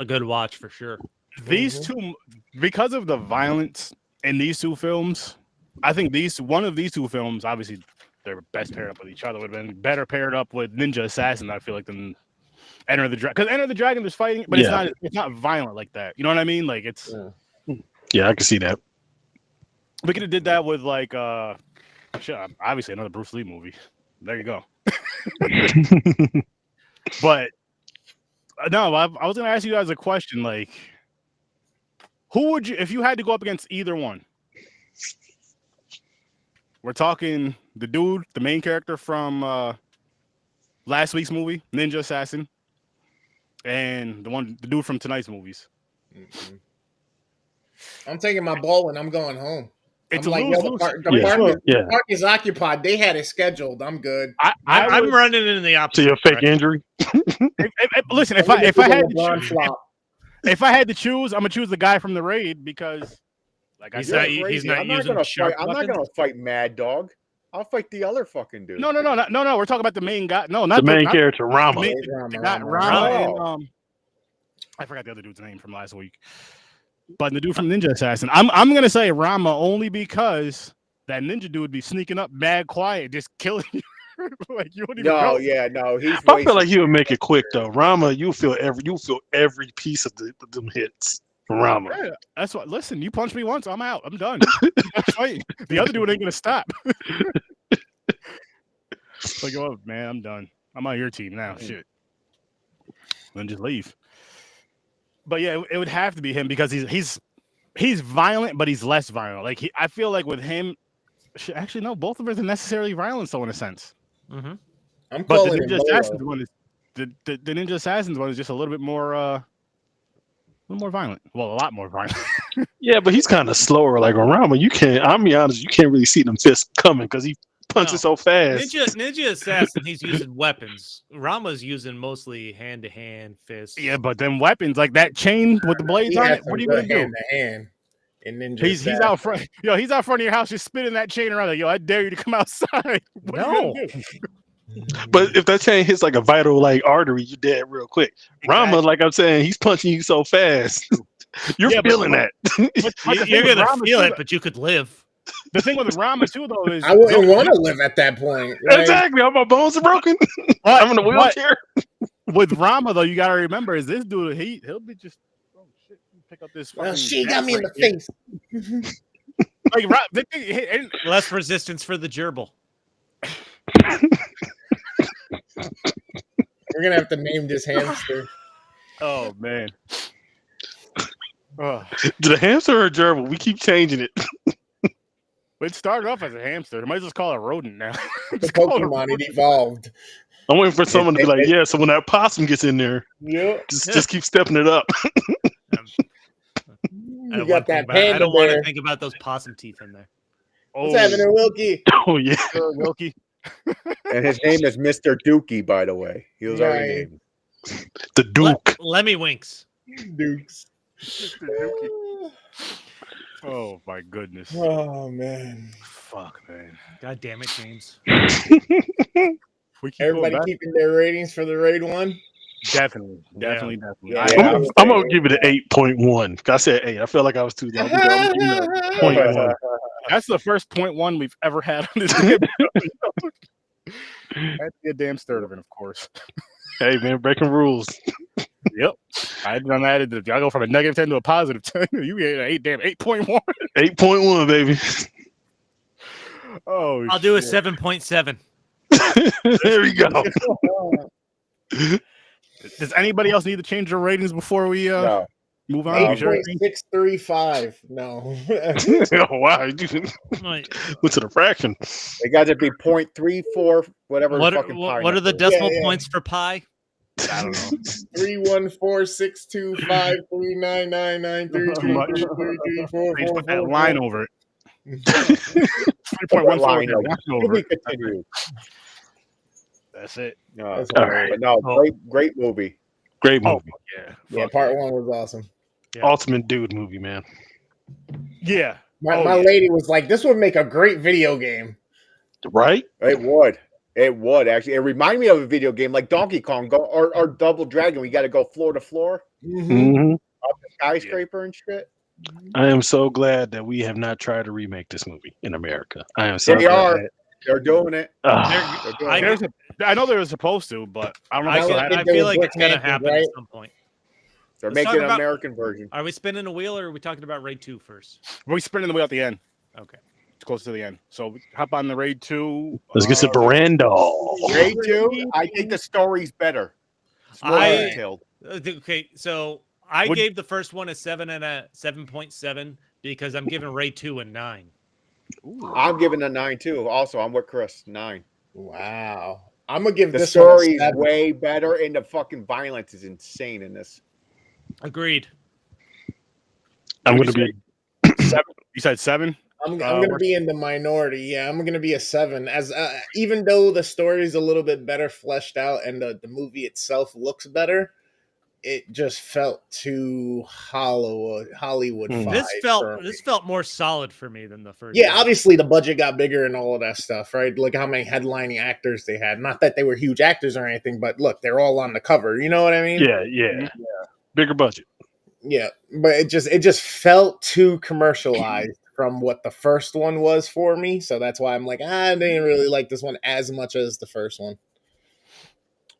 good watch for sure. These two, because of the violence in these two films, I think one of these two films, obviously, they're best paired up with each other. Would have been better paired up with Ninja Assassin, I feel like, than Enter the Dragon. Because Enter the Dragon, there's fighting, but it's not violent like that. You know what I mean? Like, it's. Yeah, I can see that. We could have did that with like obviously another Bruce Lee movie. There you go. But no, I was gonna ask you guys a question. Like, who would you, if you had to go up against either one? We're talking the dude, the main character from last week's movie, Ninja Assassin, and the dude from tonight's movies. I'm taking my ball and I'm going home. It's I'm a like, lose-lose. the park is occupied. They had it scheduled. I'm good. I'm running in the opposite. So you're a fake injury. Listen, if I had to choose, I'm gonna choose the guy from the raid because, like I said, he's not using sharp I'm not gonna fight Mad Dog. I'll fight the other fucking dude. No. We're talking about the main guy. No, not the main character, Rama. Not Rama. And, I forgot the other dude's name from last week. But the dude from Ninja Assassin, I'm gonna say Rama only because that ninja dude would be sneaking up mad quiet, just killing you. Like you wouldn't even know. No. I feel like he would make it quick though. Rama, you feel every piece of them hits from Rama. Yeah, that's what. Listen, you punch me once, I'm out. I'm done. The other dude ain't gonna stop. Like, oh man, I'm done. I'm on your team now. Shit. Then just leave. But yeah, it would have to be him because he's violent, but he's less violent. Like I feel like with him, actually no, both of them are necessarily violent, so in a sense. Mm-hmm. But the Ninja Assassin's one is the Ninja Assassin's one is just a little bit more violent. Well, a lot more violent. Yeah, but he's kind of slower. Like on Rama, I'll be honest, you can't really see them fists coming because he punches so fast. Ninja Assassin, he's using weapons. Rama's using mostly hand-to-hand fists. Yeah, but then weapons like that chain with the blades on it. What are you gonna do? Hand. And Ninja he's out front. Yo, he's out front of your house, just spinning that chain around. Like, yo, I dare you to come outside. What are you gonna do? But if that chain hits like a vital like artery, you're dead real quick. Exactly. Rama, like I'm saying, he's punching you so fast. You're feeling that. You're gonna feel it, but you could live. The thing with Rama too, though, is I wouldn't want to live at that point. Right? Exactly. All my bones are broken. I'm in a wheelchair. With Rama, though, you gotta remember is this dude. He'll be just shit. Pick up this. Well, fucking she got me in the jack face. Like Less resistance for the gerbil. We're gonna have to name this hamster. Oh man. Oh. The hamster or a gerbil? We keep changing it. It started off as a hamster. Might as well call it a rodent now. The Just call it a Pokemon, it rodent. evolved. I'm waiting for someone to be like, yeah. So when that possum gets in there, Yep. just keep stepping it up. You got that I panda don't want to bear. think about those possum teeth in there. What's happening, Wilkie? Oh yeah. Sure, Wilkie. And his name is Mr. Dookie, by the way. He was already Right. named. The Duke. Lemmy Winks. Dukes. Oh my goodness. Oh man. Fuck, man. God damn it, James. We keep Everybody going back. keeping their ratings for the raid one. Definitely. Yeah. I'm gonna give it an 8.1. I said 8. I feel like I was too low. I'm gonna give it a 0.1. That's the first 0.1 we've ever had on this damn show. That's a damn STURD-O-VISION, of course. Hey man, breaking rules. Yep. I done added. I go from a -10 to a +10. You get an 8.1. 8.1, baby. Oh, I'll do a shit. 7.7. There we go. Does anybody else need to change their ratings before we No. move on? You sure? 8.635. No. Oh, wow. You Right. went to the fraction. It got to be 0.34, whatever. What fucking pi are the number is. decimal Yeah. points for pi? I don't know. 314-625-39993. Please put that line over it. Put that line 3.14 over. line To over be it. continued. That's it. That's All right. But no, Oh. great movie. Great Oh, movie. yeah. Yeah, Fuck part one was awesome. Yeah. Ultimate dude movie, man. yeah. My Oh, yeah. lady was like, "This would make a great video game." Right? It would. It would actually. It reminded me of a video game like Donkey Kong or Double Dragon. We got to go floor to floor, Mm-hmm. skyscraper and shit. I am so glad that we have not tried to remake this movie in America. I am so They glad. are. They're doing it. Ah. They're doing I- it. I know they were supposed to, but I don't know. I if feel- they feel, had- I they feel were like it's going to Black happen Panthers, at some point. They're Let's making talk an about- American version. Are we spinning the wheel or are we talking about Raid 2 first? We're spinning the wheel at the end. Okay. It's close to the end. So hop on the Raid 2. Let's get some Brando. Raid 2, I think the story's better. It's more I- detailed. Okay, so I Would- gave the first one a 7 and a 7.7 because I'm giving Raid 2 a 9. I'm giving a 9 too. Also, I'm with Chris. 9. Wow. I'm gonna give The this one a story's 7. way better, and the fucking violence is insane in this. Agreed. I'm going to be. 7. You said 7? I'm gonna we're- be in the minority. Yeah, I'm gonna be a 7. As even though the story is a little bit better fleshed out and the movie itself looks better, it just felt too Hollywood. This for me. felt more solid for me than the first. Yeah, one. obviously the budget got bigger and all of that stuff, right? Look how many headlining actors they had. Not that they were huge actors or anything, but look, they're all on the cover. You know what I mean? Yeah. Bigger budget. Yeah, but it just felt too commercialized from what the first one was for me. So that's why I'm like, I didn't really like this one as much as the first one.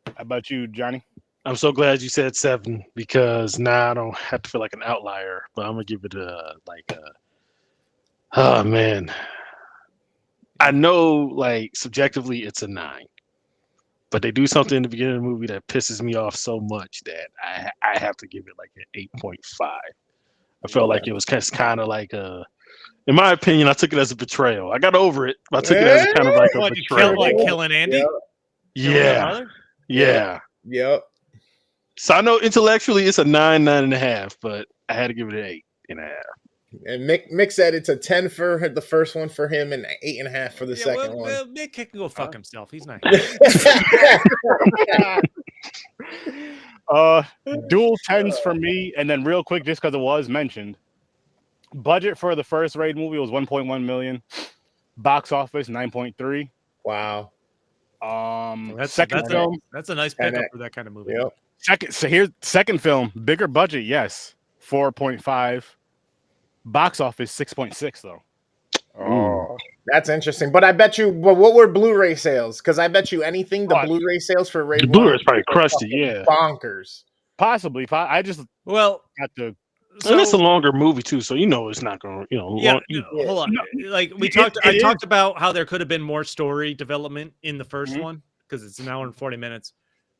How about you, Johnny? I'm so glad you said 7 because now I don't have to feel like an outlier. But I'm gonna give it oh man. I know like subjectively it's a 9, but they do something in the beginning of the movie that pisses me off so much that I have to give it like an 8.5. I felt like it was kind of like in my opinion, I took it as a betrayal. I got over it, but I took it as kind of like a What, you betrayal. killed, like killing Andy? Killing your Yeah, brother? yeah. Yep. So I know intellectually it's a 9.5, but I had to give it an 8.5. And Mick said it's a 10 for the first one for him and 8.5 for the second one. Well, Nick can go fuck himself. He's not. Dual 10s for me, and then real quick, just because it was mentioned, budget for the first Raid movie was 1.1 million. Box office 9.3. Wow. Second film, That's a nice pickup for that kind of movie. Yep. second film, bigger budget, yes, 4.5. Box office 6.6 though. Oh, That's interesting. But I bet you. But what were Blu-ray sales? Because I bet you anything the Oh, Blu-ray sales for Raid The 1 Blu-ray's probably were crushed it, fucking yeah. bonkers. Possibly. I just Well, got the. so And it's a longer movie too, so you know it's not gonna, yeah, long, hold on. No, Like we it- talked, it I is. talked about how there could have been more story development in the 1st Mhm. one because it's an hour and 40 minutes.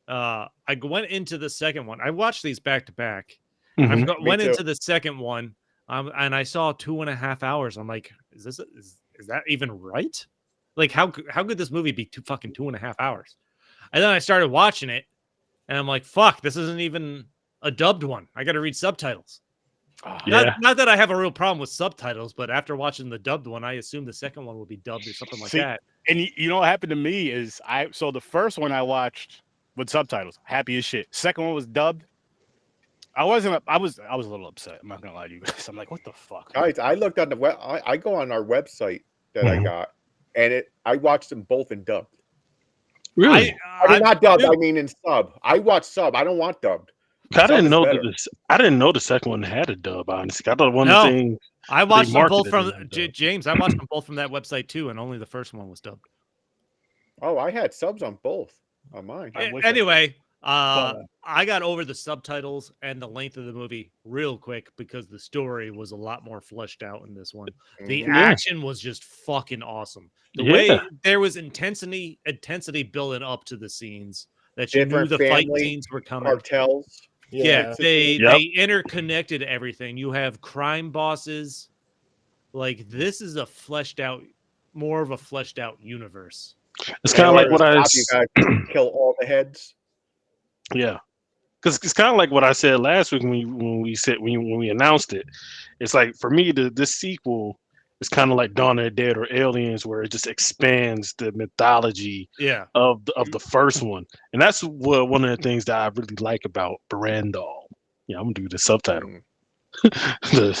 I went into the second one. I watched these back to back. Mhm. Went too. into the second one, and I saw 2.5 hours. I'm like, is that even right? Like, how could this movie be 2.5 hours? And then I started watching it, and I'm like, fuck, this isn't even a dubbed one. I got to read subtitles. Yeah. Not that I have a real problem with subtitles, but after watching the dubbed one, I assumed the second one would be dubbed or something like See, that. And you know what happened to me is so the first one I watched with subtitles, happy as shit. Second one was dubbed. I was a little upset. I'm not gonna lie to you guys. I'm like, what the fuck? guys, I looked on the web. I go on our website that I Mhm. got, and I watched them both in dubbed. Really? I mean, not dubbed. dude, I mean in sub. I watch sub. I don't want dubbed. I didn't is know better. I didn't know the second one had a dub. Honestly, I thought one of No. the things. I watched them both marketed from it as dubbed. James. I watched them both from that website too, and only the first one was dubbed. Oh, I had subs on both on mine. I wish I did. Anyway, But, I got over the subtitles and the length of the movie real quick because the story was a lot more fleshed out in this one. The Mhm. Yeah. action was just fucking awesome. The way there was intensity building up to the scenes that you Different knew the fight family scenes were coming. Cartels. Yeah, they Yep. interconnected everything. You have crime bosses. Like this is more of a fleshed out universe. It's kind of like what You gotta kill all the heads. Yeah, because it's kind of like what I said last week when we announced it. It's like for me, this sequel is kind of like Dawn of the Dead or Aliens, where it just expands the mythology Yeah. of the first one, and that's one of the things that I really like about Barandal. Yeah, I'm gonna do the subtitle. I'm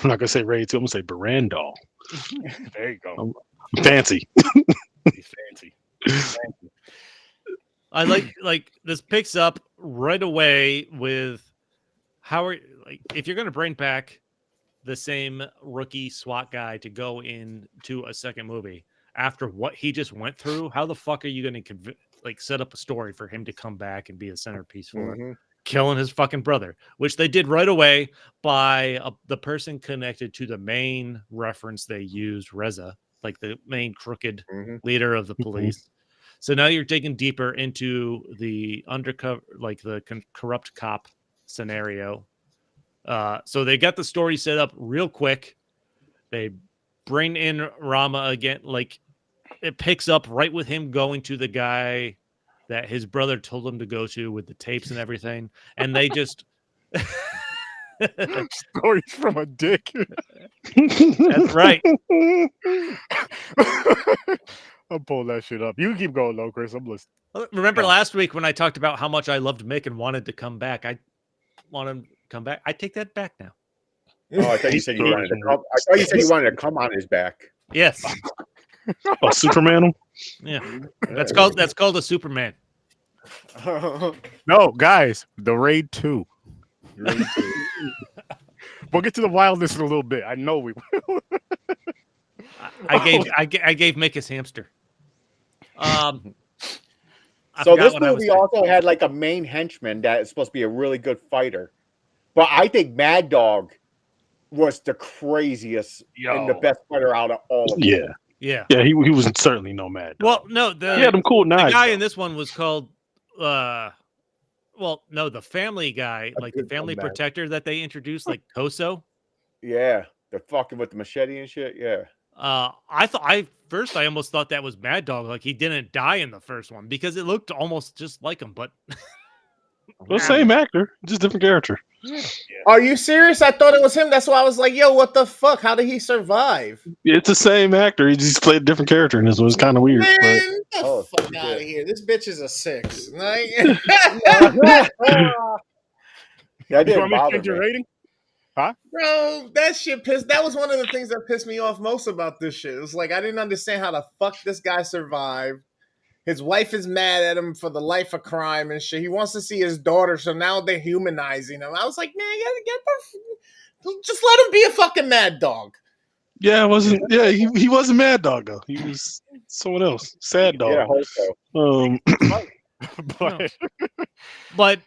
not gonna say Raid 2. I'm gonna say Barandal. there you go. Fancy. He's fancy. Fancy. I like this picks up right away with if you're gonna bring back the same rookie SWAT guy to go into a second movie after what he just went through, how the fuck are you gonna set up a story for him to come back and be a centerpiece for it? Killing his fucking brother, which they did right away by the person connected to the main reference they used, Reza, like the main crooked leader of the police. So now you're digging deeper into the undercover, like the corrupt cop scenario. So they got the story set up real quick. They bring in Rama again. Like it picks up right with him going to the guy that his brother told him to go to with the tapes and everything. And they just Stories from a dick. That's right. I'll pull that shit up. You can keep going though, Chris. I'm listening. Remember last week when I talked about how much I loved Mick and wanted to come back? I want him to come back. I take that back now. Oh, I thought you said you wanted to come. I thought you said you wanted to come on his back. Yes. Oh, Superman him? Yeah. That's called a Superman. No, guys, the Raid 2. We'll get to the wildness in a little bit. I know we will. I gave Mick his hamster. So this movie also had like a main henchman that is supposed to be a really good fighter, but I think Mad Dog was the craziest and the best fighter out of all of them. Yeah. He was certainly no Mad Dog. Well, no, he had them cool knives. The guy in this one was called the family guy, like the family protector that they introduced, like Koso. Yeah, they're fucking with the machete and shit. Yeah. I almost thought that was Mad Dog, like he didn't die in the first one because it looked almost just like him, but well, same actor, just different character. Yeah. Are you serious? I thought it was him. That's why I was like, yo, what the fuck? How did he survive? It's the same actor. He just played a different character in this one. It's kind of weird. Man, but... get the fuck out of here. This bitch is a 6. That You want didn't me to bother change your me. rating? Huh? Bro, that was one of the things that pissed me off most about this shit. It was like I didn't understand how the fuck this guy survived. His wife is mad at him for the life of crime and shit. He wants to see his daughter, so now they're humanizing him. I was like, man, just let him be a fucking Mad Dog. Yeah, it wasn't. Yeah, he wasn't Mad Dog though. He was someone else. Sad Dog. Yeah, hope so. But But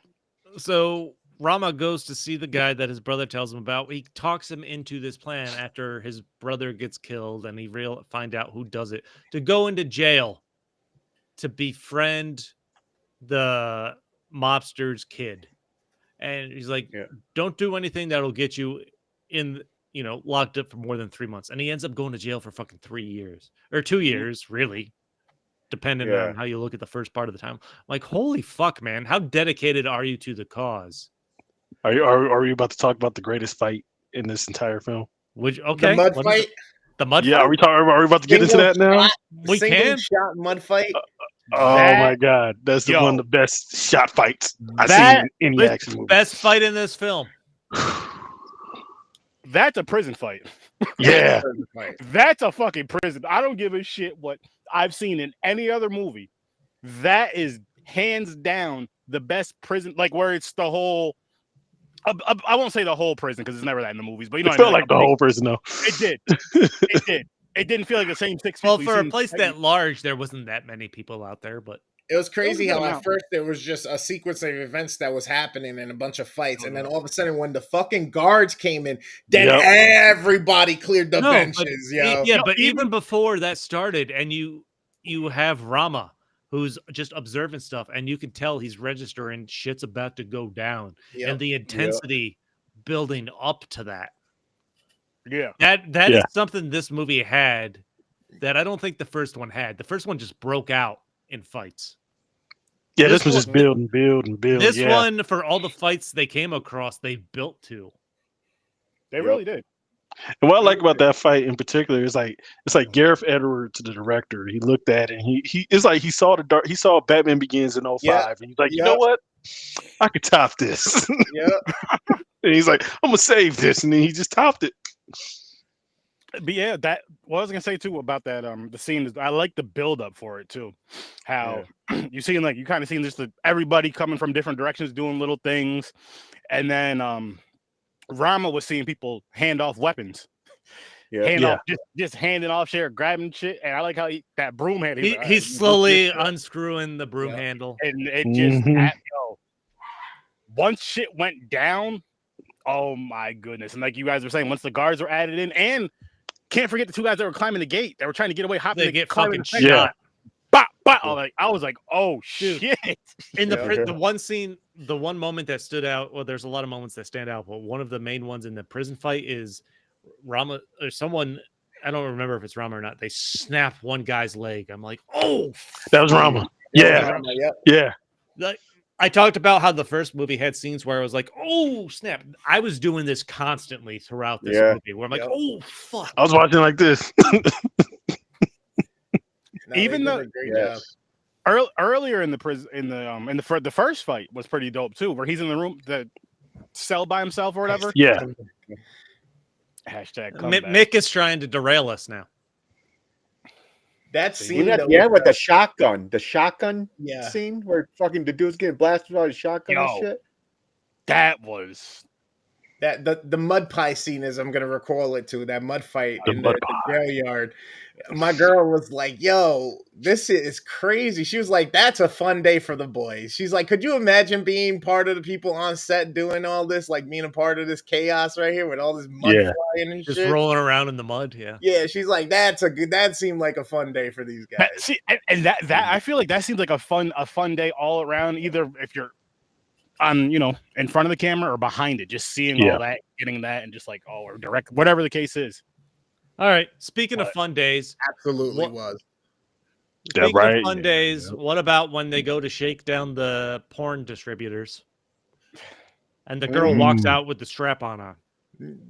so Rama goes to see the guy that his brother tells him about. He talks him into this plan after his brother gets killed, and he find out who does it, to go into jail to befriend the mobster's kid. And he's like, don't do anything that'll get you in, locked up for more than 3 months. And he ends up going to jail for fucking 3 years or 2 years, really, depending on how you look at the first part of the time. Like, holy fuck, man. How dedicated are you to the cause? Are you about to talk about the greatest fight in this entire film? Okay. The mud fight? The mud Yeah, fight? are we about to get into that now? We can. Shot mud fight. Oh my god, that's one of the best shot fights I've seen in any action movie. Best fight in this film. That's a prison fight. Yeah, that's a fucking prison. I don't give a shit what I've seen in any other movie. That is hands down the best prison. Like where it's the whole. I won't say the whole prison because it's never that in the movies, but you know, it felt like the whole prison though. It did. It did. It didn't feel like the same 6 people. Well, for a place that large, there wasn't that many people out there, but it was crazy how at first there was just a sequence of events that was happening and a bunch of fights, and then all of a sudden when the fucking guards came in, then everybody cleared the benches. But even before that started, and you have Rama, who's just observing stuff, and you can tell he's registering shit's about to go down, and the intensity building up to that. Yeah, that is something this movie had that I don't think the first one had. The first one just broke out in fights. Yeah, this was just build and build and build. This one, for all the fights they came across, they built to. They really did. And what I like about that fight in particular is it's like Gareth Edwards, the director. He looked at it and it's like he saw Batman Begins in 2005 and he's like, you know what? I could top this. And he's like, I'm gonna save this, and then he just topped it. But yeah, what I was gonna say too about that the scene is I like the build up for it too. How you kind of seeing just everybody coming from different directions doing little things, and then Rama was seeing people hand off weapons. Just handing off shit, grabbing shit, and I like how that broom handle. He's slowly unscrewing the broom handle, and it just once shit went down. Oh my goodness! And like you guys were saying, once the guards were added in, and can't forget the two guys that were climbing the gate. They were trying to get away, hopping. They get fucking shot. I was like, oh shit! In the one scene, the one moment that stood out. Well, there's a lot of moments that stand out, but one of the main ones in the prison fight is Rama or someone. I don't remember if it's Rama or not. They snap one guy's leg. I'm like, oh, that was Rama. Yeah. Like, I talked about how the first movie had scenes where I was like, oh, snap. I was doing this constantly throughout this movie where I'm like, oh, fuck. I was watching like this. Even though earlier in the prison, the first fight was pretty dope too, where he's in the room, the cell by himself or whatever. Yeah. Hashtag Mick is trying to derail us now. That scene, with the shotgun scene where fucking the dude's getting blasted out of shotgun and shit. That was the mud pie scene, as I'm gonna recall it to that mud fight in the jail yard. My girl was like, yo, this is crazy. She was like, that's a fun day for the boys. She's like, could you imagine being part of the people on set doing all this, like being a part of this chaos right here with all this mud flying and just shit? Rolling around in the mud, Yeah, she's like, that seemed like a fun day for these guys. That I feel like that seems like a fun day all around, either if you're on, in front of the camera or behind it, just seeing all that, getting that, and just like, or direct, whatever the case is. All right. Speaking of fun days, absolutely was. Speaking of fun days, what about when they go to shake down the porn distributors, and the girl walks out with the strap on?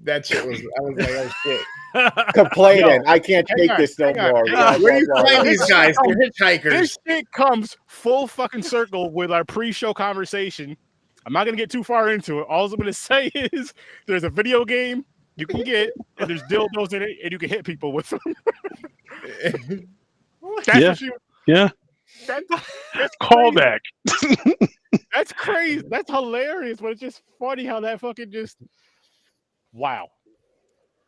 That shit was. I was like, oh shit. Complaining. I can't take this no more. Where do you find these guys? They're hitchhikers. This shit comes full fucking circle with our pre-show conversation. I'm not gonna get too far into it. All I'm gonna say is there's a video game you can get, and there's dildos in it, and you can hit people with them. That's callback. That's crazy. That's hilarious, but it's just funny how that fucking just wow.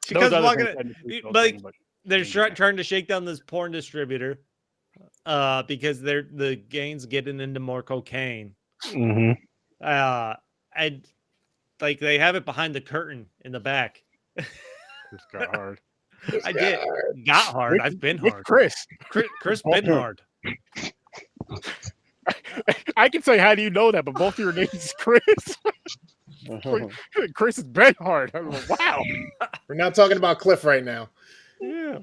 She comes Those other walking. things had the preschool Like thing, but they're didn't get that. trying to shake down this porn distributor, because the gang's getting into more cocaine. Mm-hmm. And like they have it behind the curtain in the back. This got hard. I did got hard. I've been With hard. Chris. Chris been hard. I can say, how do you know that? But both of your names is Chris. Chris has been hard. I'm like, wow. We're not talking about Cliff right now. Yeah.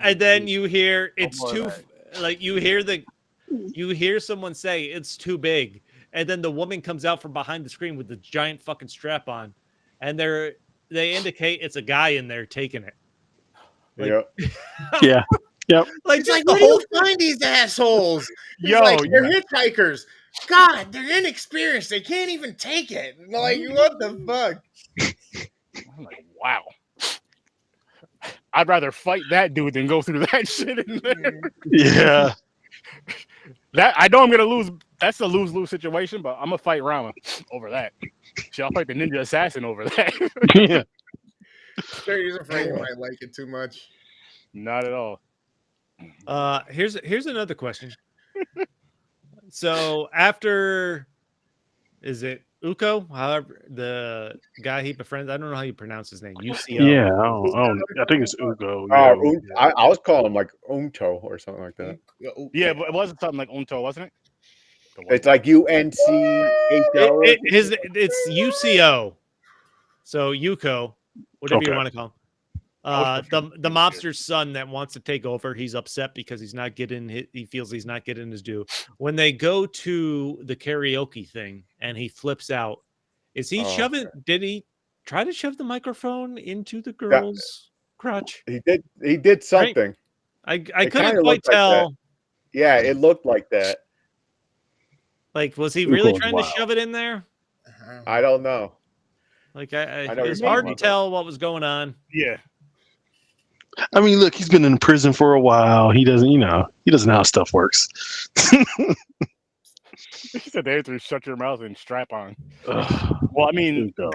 And then you hear it's more too of like you hear someone say it's too big, and then the woman comes out from behind the screen with the giant fucking strap on, and they indicate it's a guy in there taking it. Like, Yeah. Yep. Like It's just like, the where do whole you find these assholes? It's Yo, like, they're hitchhikers. God, they're inexperienced. They can't even take it. Like, what the fuck? I'm like, wow. I'd rather fight that dude than go through that shit in there. Yeah. That I know I'm gonna lose. That's a lose-lose situation, but I'm gonna fight Rama over that. Shit, I'll fight the ninja assassin over that. Yeah. Sure, he's afraid you might like it too much. Not at all. here's another question. So after, is it Uko? However, the guy he befriends, I don't know how you pronounce his name. UCO. Yeah. I think it's Ugo. I was calling him like Unto or something like that. Yeah, but it wasn't something like Unto, wasn't it? It's like UNCHO. It's UCO. So Yuko, whatever you Okay. want to call him. The mobster's son that wants to take over. He's upset because he's not getting he feels he's not getting his due. When they go to the karaoke thing and he flips out, is he shoving? Did he try to shove the microphone into the girl's crotch? He did something. I It couldn't kinda quite looked like tell. Yeah, it looked like that. Like, was he really Uko's trying to wild. shove it in there? I don't know. Like, I know it's you're hard talking to about tell what was going on. Yeah. I mean, look, he's been in prison for a while. He doesn't know how stuff works. He said they had to shut your mouth and strap on. Ugh, Well, I mean, Ugo.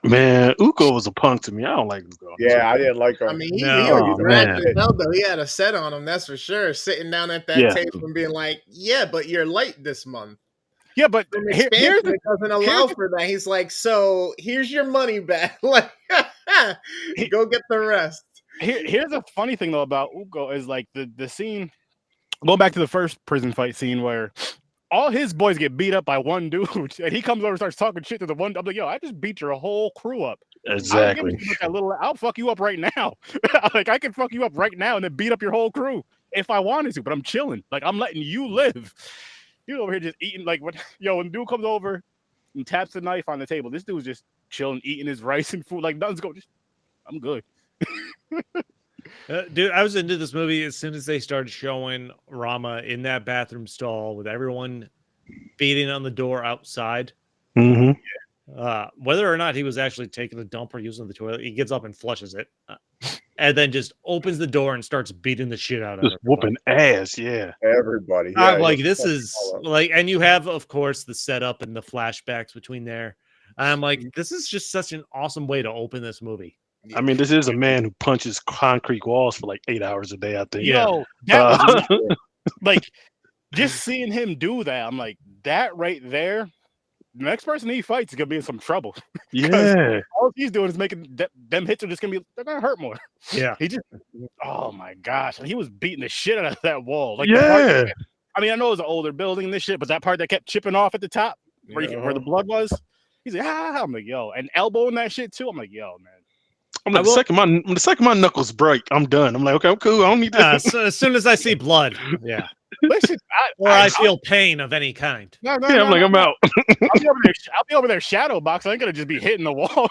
Man, Uko was a punk to me. I don't like Uko. Yeah, I didn't like him. I mean, he No, was man. ratchet as hell, though. He had a set on him, that's for sure. Sitting down at that Yeah. table and being like, "Yeah, but you're late this month." yeah, but From here's expansion, the it doesn't allow for that. He's like, "So here's your money back. Like, go get the rest." here's a funny thing though about Uko is like the scene. Going back to the first prison fight scene where all his boys get beat up by one dude, and he comes over and starts talking shit to the one. I'm like, yo, I just beat your whole crew up. Exactly. I'll fuck you up right now. Like I can fuck you up right now and then beat up your whole crew if I wanted to, but I'm chilling. Like I'm letting you live. You over here just eating like what? Yo, when the dude comes over and taps the knife on the table, this dude's just chilling, eating his rice and food like nothing's going. I'm good. Dude, I was into this movie as soon as they started showing Rama in that bathroom stall with everyone beating on the door outside. Mm-hmm. Whether or not he was actually taking a dump or using the toilet, he gets up and flushes it, and then just opens the door and starts beating the shit out of Just everyone. whooping ass. Yeah. Everybody. I'm Yeah, like, he this was is fucking all up. like, and you have, of course, the setup and the flashbacks between there. I'm like, this is just such an awesome way to open this movie. I mean, this is a man who punches concrete walls for like 8 hours a day, I think. Yo, that was like just seeing him do that. I'm like, that right there. The next person he fights is gonna be in some trouble. Yeah. All he's doing is making them hits are just gonna be they're gonna hurt more. Yeah. He just oh my gosh, he was beating the shit out of that wall. Like Yeah. I mean, I know it was an older building and this shit, but that part that kept chipping off at the top where the blood was. He's like, I'm like, yo, and elbowing that shit too. I'm like, yo, man. I'm like, the second my knuckles break, I'm done. I'm like, okay, I'm cool. I don't need this. So as soon as I see blood, yeah, Listen, or I feel pain of any kind. no, Yeah, I'm like, I'm out. I'll be over there shadow box. I ain't gonna just be hitting the wall.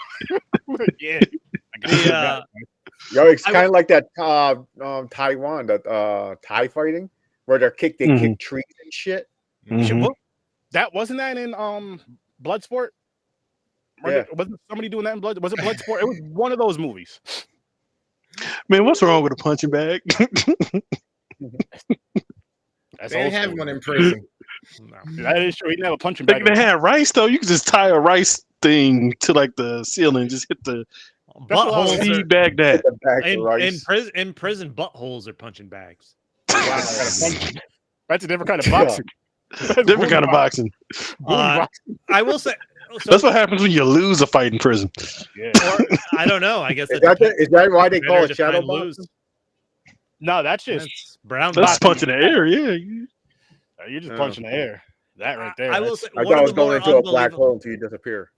Yeah. Yo, it's kind of like that Taiwan, that Thai fighting, where they kick trees and shit. Mhm. That wasn't that in Bloodsport? Yeah. Wasn't somebody doing that in Blood? Was it Bloodsport? It was one of those movies. Man, what's wrong with a punching bag? That's They old have school. one in prison. No. That is true. He didn't have a punching bag. They had rice though. You could just tie a rice thing to like the ceiling, just hit the buttholes. Feedback that. The bag of rice. In prison, buttholes are punching bags. That's a different kind of boxing. Different kind of boxing. I will say. So, that's what happens when you lose a fight in prison. Yeah. Or, I don't know. I guess is that why they call it shadow lose? boxing? No, that's just brown. That's punching the air. Yeah. You're just punching the air. That right there. I will say. I thought I was going into a black hole until you disappear.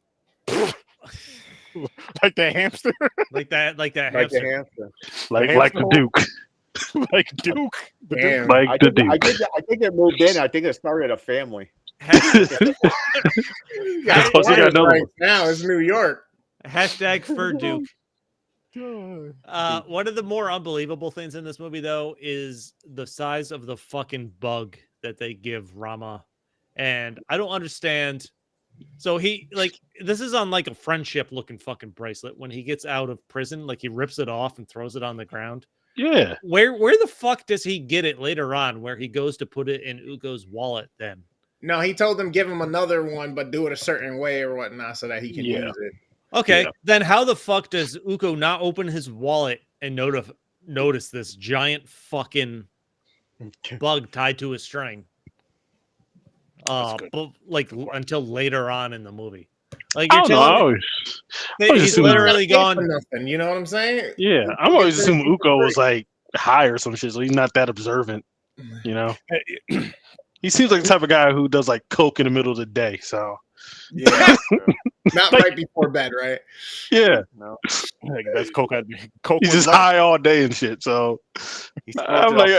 Like that hamster. Like that hamster. The hamster. Like the Duke. Like Duke. Damn. Like the Duke. I think it moved in. I think it started a family. Now it's New York. Hashtag for Duke. One of the more unbelievable things in this movie, though, is the size of the fucking bug that they give Rama. And I don't understand. So this is on like a friendship looking fucking bracelet. When he gets out of prison, like he rips it off and throws it on the ground. Yeah. Where the fuck does he get it later on where he goes to put it in Ugo's wallet then? No, he told them give him another one, but do it a certain way or whatnot so that he can use it. Okay, then how the fuck does Ugo not open his wallet and notice this giant fucking bug tied to a string? But until later on in the movie. Like you're telling me, he's literally gone for nothing. You know what I'm saying? Yeah, I'm always assuming Ugo was like high or some shit, so he's not that observant. You know, he seems like the type of guy who does like coke in the middle of the day. So yeah, not right before bed, right? Yeah, no, that's coke. He's just high all day and shit. So I'm like,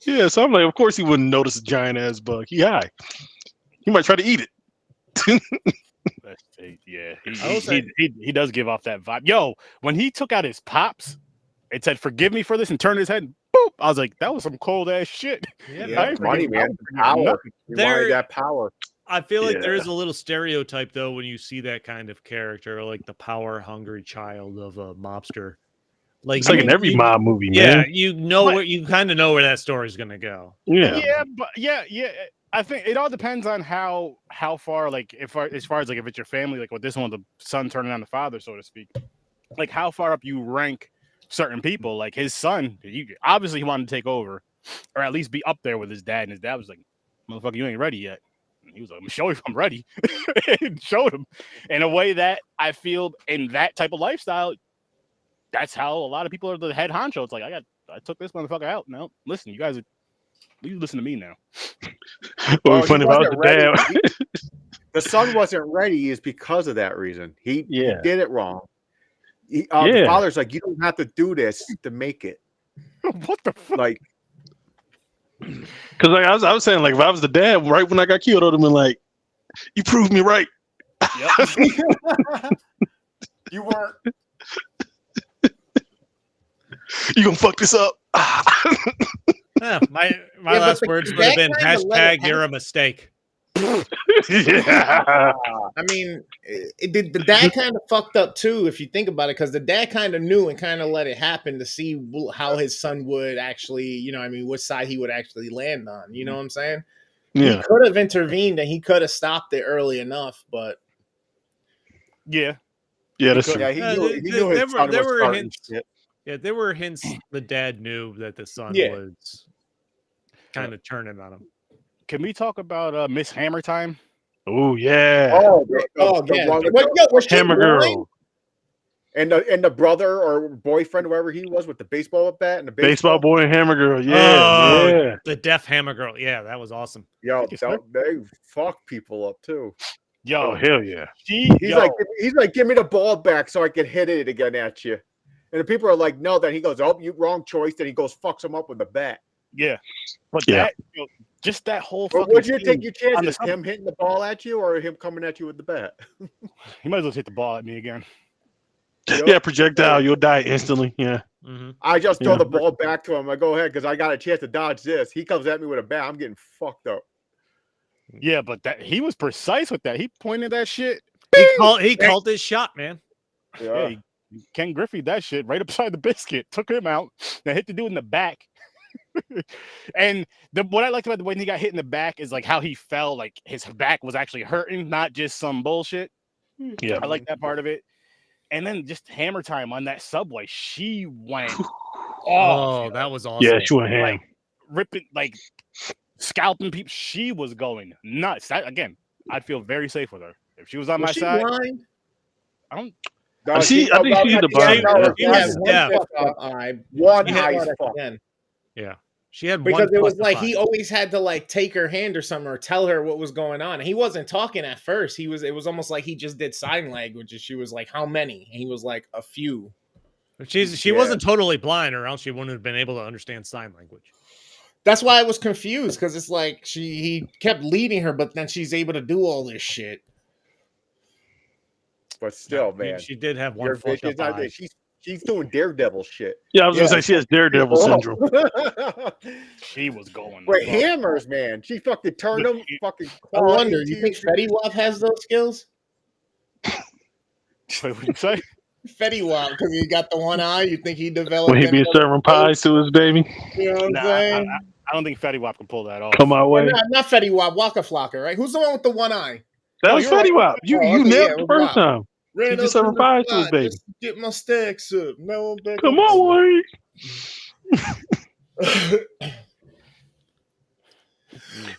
yeah. So I'm like, of course he wouldn't notice a giant ass bug. He high. He might try to eat it. Yeah, he does give off that vibe. Yo, when he took out his pops, it said "forgive me for this" and turned his head. And boop! I was like, that was some cold ass shit. Yeah, money, man. Power. You wanted that power. I feel like there is a little stereotype though when you see that kind of character, like the power hungry child of a mobster. Like it's like in every mob movie, man. Yeah, you kind of know where that story's gonna go. Yeah, but yeah. I think it all depends on how far, like, as far as like if it's your family, like with this one, the son turning on the father, so to speak, like how far up you rank certain people. Like his son, obviously he wanted to take over, or at least be up there with his dad, and his dad was like, "Motherfucker, you ain't ready yet." And he was like, "I'm gonna show you if I'm ready," and showed him in a way that I feel in that type of lifestyle. That's how a lot of people are the head honcho. It's like I took this motherfucker out. No, listen, you listen to me now. Well, funny about the dad. The son wasn't ready is because of that reason. He did it wrong. The father's like, you don't have to do this to make it. What the fuck? Like, because like I was saying, like if I was the dad, right when I got killed, I'd have been like, "You proved me right." Yep. You weren't. You gonna fuck this up? Yeah, my last words would have been hashtag you're a mistake. Yeah. I mean, the dad kind of fucked up too, if you think about it, because the dad kind of knew and kind of let it happen to see how his son would actually, which side he would actually land on. You know what I'm saying? Yeah. He could have intervened and he could have stopped it early enough, but yeah, that's true. Yeah, he knew his son was starting shit. Yeah, there were hints the dad knew that the son was kind of turning on him. Can we talk about Miss Hammer Time? Oh yeah. Was Hammer Girl. And the brother or boyfriend, whoever he was, with the baseball bat and the baseball boy and Hammer Girl. Yeah, the deaf Hammer Girl. Yeah, that was awesome. Yo, they fuck people up too. Yo, hell yeah. He's like, give me the ball back so I can hit it again at you. And the people are like, no. Then he goes, oh, you wrong choice. Then he goes, fucks him up with the bat. Yeah, but just that whole. Would you take your chances? Him hitting the ball at you, or him coming at you with the bat? He might as well hit the ball at me again. Yeah, projectile. You'll die instantly. Yeah. Mm-hmm. I just throw the ball back to him. I go ahead because I got a chance to dodge this. He comes at me with a bat. I'm getting fucked up. Yeah, but he was precise with that. He pointed that shit. He called his shot, man. Yeah. Ken Griffey that shit right upside the biscuit, took him out, then hit the dude in the back. And what I liked about the way he got hit in the back is like how he fell, like his back was actually hurting, not just some bullshit. Yeah. I like that part of it. And then just Hammer time on that subway. She went Oh, that was awesome. Yeah, she went ham. like ripping, like scalping people. She was going nuts. Again, I'd feel very safe with her if she was on my Was she side. blind? I don't. No, I see the bottom. She was deaf. One She had eye One fuck. again. Yeah, she had Because one it was plus like to he five. always had to like take her hand or something or tell her what was going on. He wasn't talking at first. It was almost like he just did sign language. And she was like, "How many?" And he was like, "A few." She wasn't totally blind, or else she wouldn't have been able to understand sign language. That's why I was confused because it's like he kept leading her, but then she's able to do all this shit. But still, No, man, she did have one your fucked vision's up not there. eye. She's doing daredevil shit. Yeah, I was gonna say she has daredevil syndrome. She was going. But hammers, man, she fucking turned them. Fucking. I wonder, you think Fetty Wap has those skills? What would you say? Fetty Wap, because he got the one eye. You think he developed? When he be serving pies to his baby, You know what I'm Nah, saying? I don't think Fetty Wap can pull that off. come my way. Not Fetty Wap, Waka Flocka, right? Who's the one with the one eye? That No, was you're Fetty right. Wap. You Oh, you okay, nailed yeah, it the it was first Wap. time. Ran just up serving in the pies to his spot baby. just to get my stacks up. Now I'm back. Come on, way.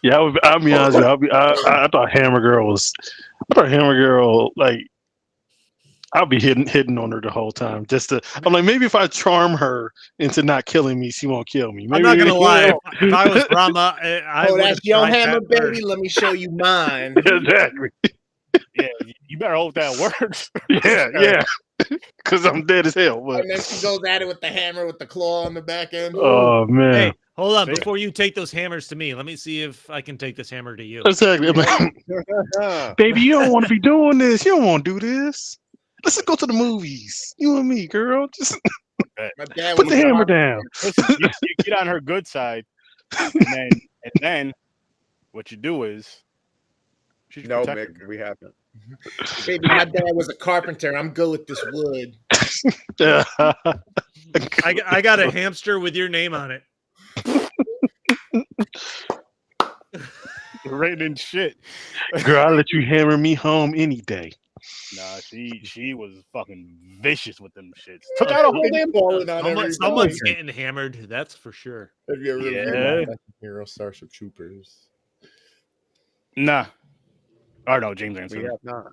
Yeah, I'll be honest with you. I thought Hammer Girl like I'll be hitting on her the whole time. I'm like, maybe if I charm her into not killing me, she won't kill me. Maybe, I'm not gonna lie. If I was Rama, I Oh, would that's have your tried hammer, that baby. first. Let me show you mine. Exactly. Yeah, you better hope that works. Yeah. Because I'm dead as hell. But And then she goes at it with the hammer with the claw on the back end. oh man. Hey, hold on. See? Before you take those hammers to me, let me see if I can take this hammer to you. Exactly. Baby, you don't want to be doing this. You don't want to do this. Let's just go to the movies. You and me, girl. Just My dad put was the hammer down. Listen, you get on her good side, and then what you do is she's No, protected. Mick, we haven't. Baby, my dad was a carpenter. I'm good with this wood. I got a hamster with your name on it. Raining shit. Girl, I'll let you hammer me home any day. Nah, she was fucking vicious with them shits. Took out a whole damn. Falling on everybody. Someone's getting hammered. That's for sure. Have you ever Yeah. reviewed Hero Starship Troopers? Nah. Or no, James We Anderson. have not.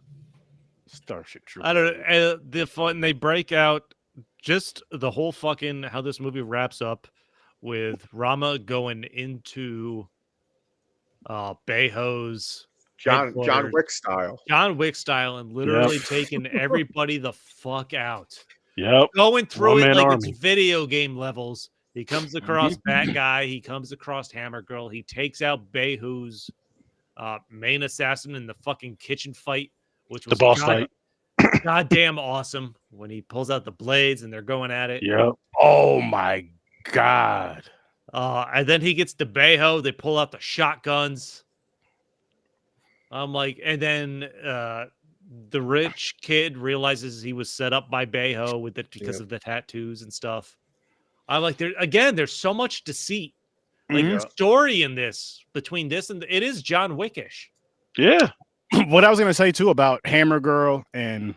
Starship Troopers. I don't know. The fun they break out just the whole fucking how this movie wraps up with Rama going into Beho's John headquarters, Wick style. John Wick style, and literally taking everybody the fuck out. Yep. Going through it One-man like army. it's video game levels. He comes across Bad Guy. He comes across Hammer Girl. He takes out Behu's main assassin in the fucking kitchen fight, which was The boss fight. goddamn awesome when he pulls out the blades and they're going at it. Yep. Oh my god. And then he gets to Beho. They pull out the shotguns. I'm like, and then the rich kid realizes he was set up by Beho with it because of the tattoos and stuff. I'm like, there's so much deceit. Like the story in this between this and it is John Wickish. Yeah. What I was gonna say too about Hammer Girl and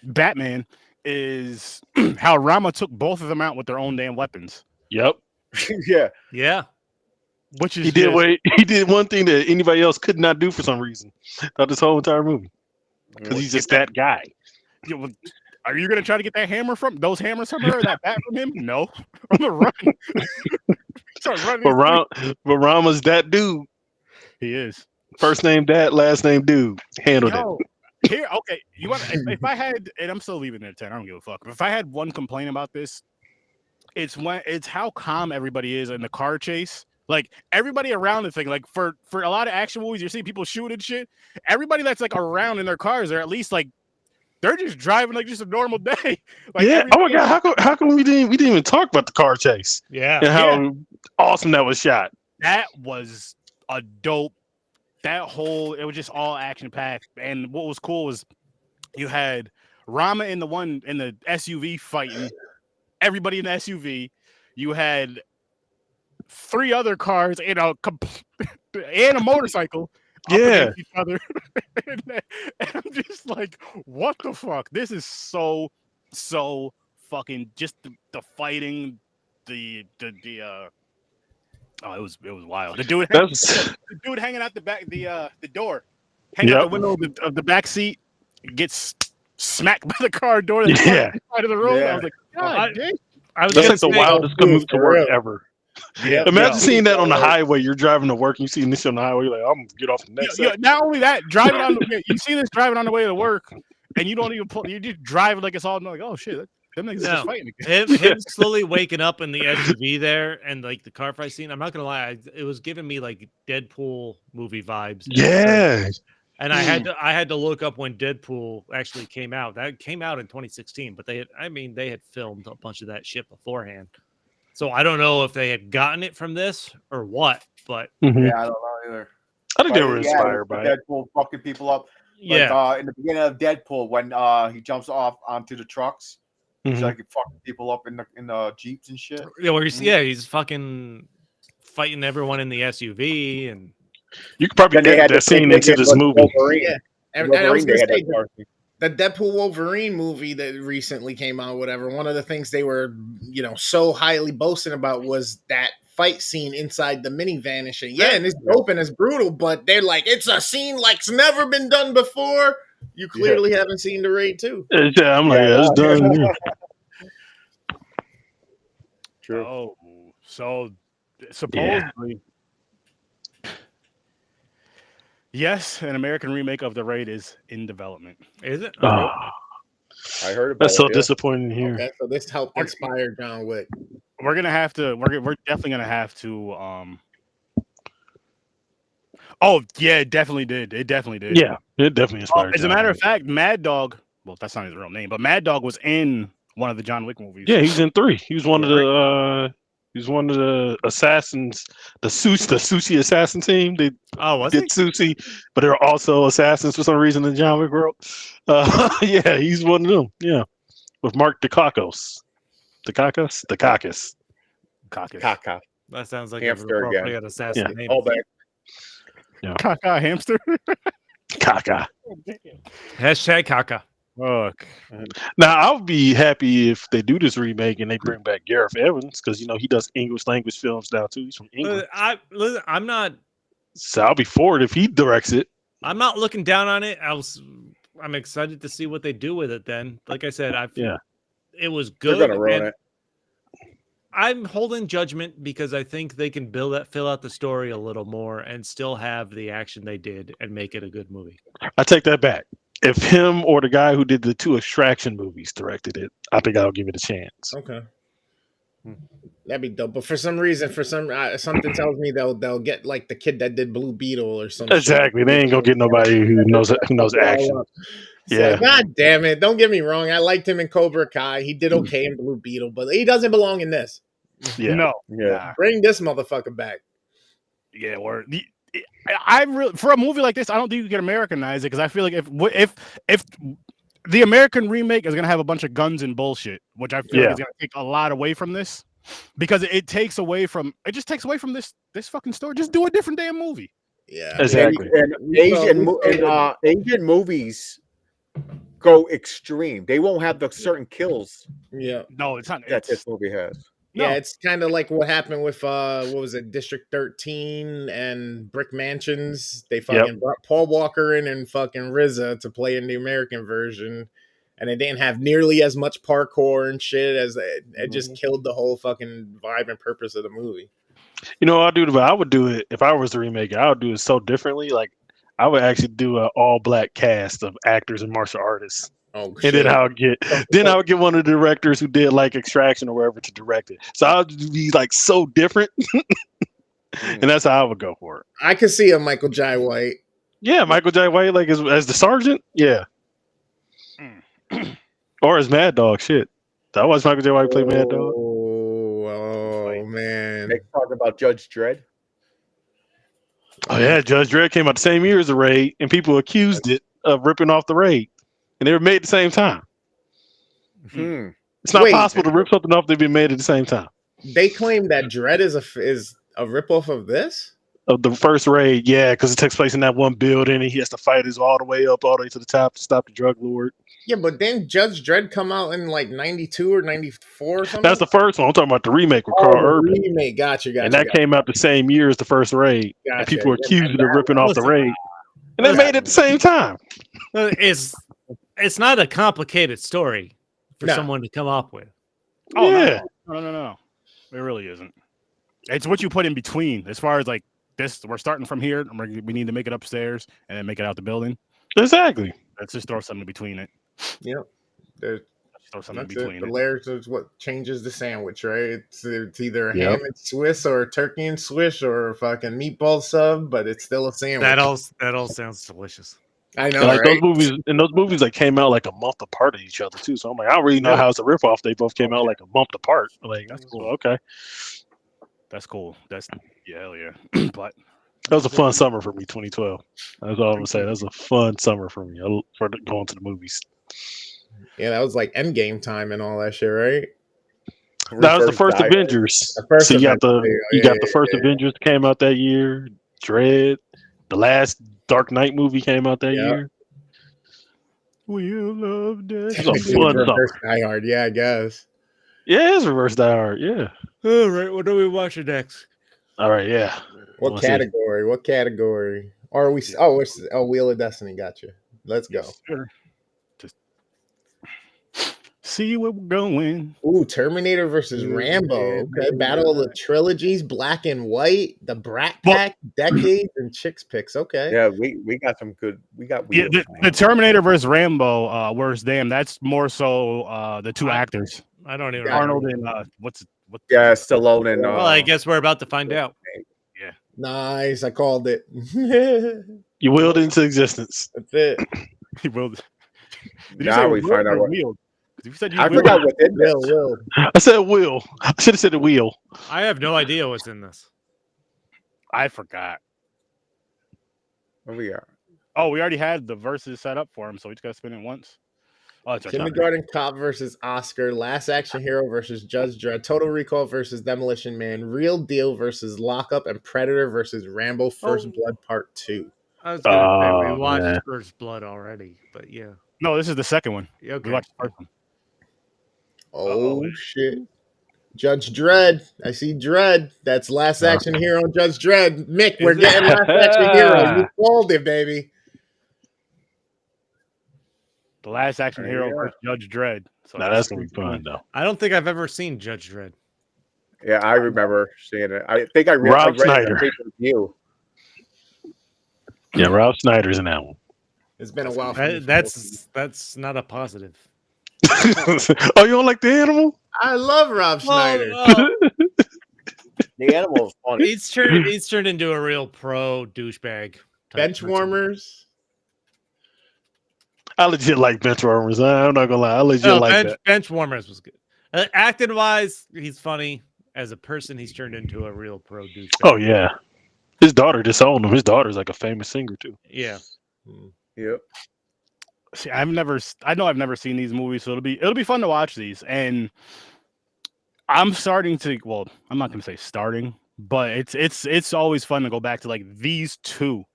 Batman is how Rama took both of them out with their own damn weapons. Yep. Yeah. Yeah. Which is He did one thing that anybody else could not do for some reason throughout this whole entire movie. Because he's just that guy. Are you gonna try to get that hammer from those hammers from her or that bat from him? No. I'm gonna run. Start running. But Rama's that dude. He is. First name that, last name dude. Handled it. Here, okay. You want if I had, and I'm still leaving it at 10. I don't give a fuck. If I had one complaint about this, it's how calm everybody is in the car chase. Like everybody around the thing, like for a lot of action movies, you see people shoot and shit. Everybody that's like around in their cars, are at least like they're just driving like just a normal day. Like, yeah. Oh my god. How come we didn't even talk about the car chase? Yeah. And how awesome that was shot. That was a dope. It was just all action packed. And what was cool was you had Rama in the SUV fighting everybody in the SUV. You had 3 other cars and a motorcycle. Yeah. Each other. and I'm just just like, what the fuck? This is so fucking just the fighting, the oh, it was wild. The dude, the dude hanging out the back, the door, hanging out the window of the back seat, gets smacked by the car door. That's side of the road. I was like, God, that's like the wildest commute to work ever. Yeah. Imagine seeing that on the highway. You're driving to work, you see this on the highway, you're like, I'm gonna get off the next. Not only that, driving on you see this driving on the way to work, and you don't even pull. You just driving like it's all like, oh shit, them niggas just fighting again. Him slowly waking up in the SUV there, and like the car fight scene. I'm not gonna lie, it was giving me like Deadpool movie vibes. Yeah. And I had to look up when Deadpool actually came out. That came out in 2016, but they had filmed a bunch of that shit beforehand. So I don't know if they had gotten it from this or what, but yeah, I don't know either. I think they were inspired by Deadpool fucking people up. Yeah. Like, in the beginning of Deadpool, when he jumps off onto the trucks, he's like fucking people up in the Jeeps and shit. Yeah, where he's fucking fighting everyone in the SUV, and you could probably get that scene into this movie. Yeah. And I was gonna say, the Deadpool Wolverine movie that recently came out, whatever, one of the things they were, so highly boasting about was that fight scene inside the minivan and shit. Yeah, and it's dope and it's brutal, but they're like, it's a scene like's never been done before. You clearly haven't seen the Raid 2. Yeah, I'm like, it's done. Yeah. True. Oh, so supposedly, yes, an American remake of The Raid is in development. Is it? Oh, I heard about that's so it, disappointing here. Okay, so this helped inspire John Wick. We're gonna have to. We're definitely gonna have to. Oh yeah, it definitely did. It definitely did. Yeah, it definitely inspired. As a matter of fact, Mad Dog. Well, that's not his real name, but Mad Dog was in one of the John Wick movies. Yeah, he's in 3. He was one of the. He's one of the assassins, the sushi assassin team. They did sushi, but they're also assassins for some reason in John Wick world. Yeah, he's one of them. Yeah, with Mark Dacakos. Dacakos. Kaka. That sounds like Hamster an assassin name. All back. Yeah. Kaka hamster. Kaka. Hashtag Kaka. Fuck. Now I would be happy if they do this remake and they bring back Gareth Evans because he does English language films now too. He's from England. I'm not. So I'll be for it if he directs it. I'm not looking down on it. I'm excited to see what they do with it. Then, like I said, it was good. They're gonna ruin it. I'm holding judgment because I think they can fill out the story a little more and still have the action they did and make it a good movie. I take that back. If him or the guy who did the 2 Extraction movies directed it, I think I'll give it a chance. Okay, that'd be dope. But for some reason, something tells me they'll get like the kid that did Blue Beetle or something. Exactly, shit. They ain't gonna get nobody who knows action. Yeah. Like, God damn it! Don't get me wrong. I liked him in Cobra Kai. He did okay in Blue Beetle, but he doesn't belong in this. Yeah. No. Yeah. Bring this motherfucker back. Yeah. I'm really for a movie like this. I don't think you can Americanize it because I feel like if the American remake is gonna have a bunch of guns and bullshit, which I feel like is gonna take a lot away from this, because it just takes away from this fucking story. Just do a different damn movie. Yeah, exactly. And Asian movies go extreme. They won't have the certain kills. Yeah, no, it's not that this movie has. Yeah, it's kind of like what happened with what was it, District 13 and Brick Mansions. They fucking brought Paul Walker in and fucking RZA to play in the American version, and it didn't have nearly as much parkour and shit as it just killed the whole fucking vibe and purpose of the movie. You know what I would do it if I was to remake it. I would do it so differently. Like I would actually do an all-black cast of actors and martial artists. Oh, and shit. then I would get one of the directors who did like Extraction or wherever to direct it. So I would be like so different, and that's how I would go for it. I could see a Michael Jai White. Yeah, Michael Jai White, like as the sergeant. Yeah, or as Mad Dog. Shit, that was Michael Jai White play Mad Dog. Oh man, they talk about Judge Dredd. Oh yeah, Judge Dredd came out the same year as the Raid, and people accused it of ripping off the Raid. And they were made at the same time. It's not possible to rip something off they've been made at the same time. They claim that Dredd is a ripoff of this? Of the first raid, yeah, because it takes place in that one building, and he has to fight his all the way up, all the way to the top to stop the drug lord. Yeah, but then Judge Dredd come out in like 92 or 94 or something? That's the first one. I'm talking about the remake with Oh, Carl the Urban. remake. Gotcha. And that came out the same year as the first raid. And Gotcha. people were accused And of ripping off the listen, raid. And they made it at the same time. It's not a complicated story for No. someone to come up with. Oh, Yeah. no. It really isn't. It's what you put in between. As far as like this, we're starting from here, and we need to make it upstairs and then make it out the building. Exactly. Let's just throw something between it. Yep. There's Throw something That's it. between The it. layers is what changes the sandwich, right? It's either a Yep. ham and Swiss or a turkey and Swiss or a fucking meatball sub, but it's still a sandwich. That all sounds delicious. I know, And like right? those movies like came out like a month apart of each other too. So I'm like, I don't really know how it's a ripoff. They both came out like a month apart. Like that's cool. Okay. That's cool. That's hell yeah. But That was a fun summer for me, 2012. That's all I'm gonna say. That was a fun summer for me. For going to the movies. Yeah, that was like Endgame time and all that shit, right? That was the first Reverse Avengers. The first So you got the Avengers, first Avengers that came out that year. Dread. The last Dark Knight movie came out that year. we'll love It that. was a fun summer. Reverse Die Hard, yeah, I guess. Yeah, it's Reverse Die Hard. Yeah. All right, what are we watching next? All right. Yeah. What Let's see. category? What category? Or are we? Oh, it's Wheel of Destiny. Gotcha. Let's go. Sure. Just see where we're going. Ooh, Terminator versus Rambo. Okay, Battle of the Trilogies, Black and White, the Brat Pack, Decades, and Chicks Picks. Okay. Yeah, we got some good. We got Yeah, wheels. the Terminator versus Rambo, worst damn. That's more so the two actors, I don't even Arnold remember. and what? Yeah, Stallone and. Well, I guess we're about to find out. Nice. I called it. You willed into existence. That's it. He will. Did you Now say we find out what. wheeled? You said you I wheeled. forgot what did this. Will. I said wheel. I should have said the wheel. I have no idea what's in this. I forgot. Where we are. Oh, we already had the verses set up for him, so we just got to spin it once. Oh, it's our turn. Kindergarten Cop versus Oscar, Last Action Hero versus Judge Dredd, Total Recall versus Demolition Man, Real Deal versus Lockup, and Predator versus Rambo First Blood Part 2. I was gonna say Oh, we watched man. First Blood already, but yeah. No, this is the second one. Okay. We watched the first one. Oh, shit. Judge Dredd. I see Dredd. That's Last Action Hero and Judge Dredd. Mick, we're Is it? getting Last Action Hero. You called it, baby. The Last Action Hero Yeah. versus Judge Dredd. So Now that's gonna be fun though. I don't think I've ever seen Judge Dredd. Yeah, I remember seeing it. I think I read, Rob I read Schneider. the pay-per-view. Yeah, Rob Snyder's in that one. It's been a while. For me. That's not a positive. Oh, you don't like the animal? I love Rob Schneider. The animal is funny. He's turned into a real pro douchebag. Bench warmers. I legit like bench warmers. I'm not gonna lie. I legit No, like that. bench warmers was good. Acting wise, he's funny. As a person, he's turned into a real pro douchebag. Oh yeah. His daughter disowned him. His daughter's like a famous singer too. Yeah. Yep. See, I know I've never seen these movies, so it'll be fun to watch these. And I'm starting to. Well, I'm not gonna say starting, but it's always fun to go back to like these two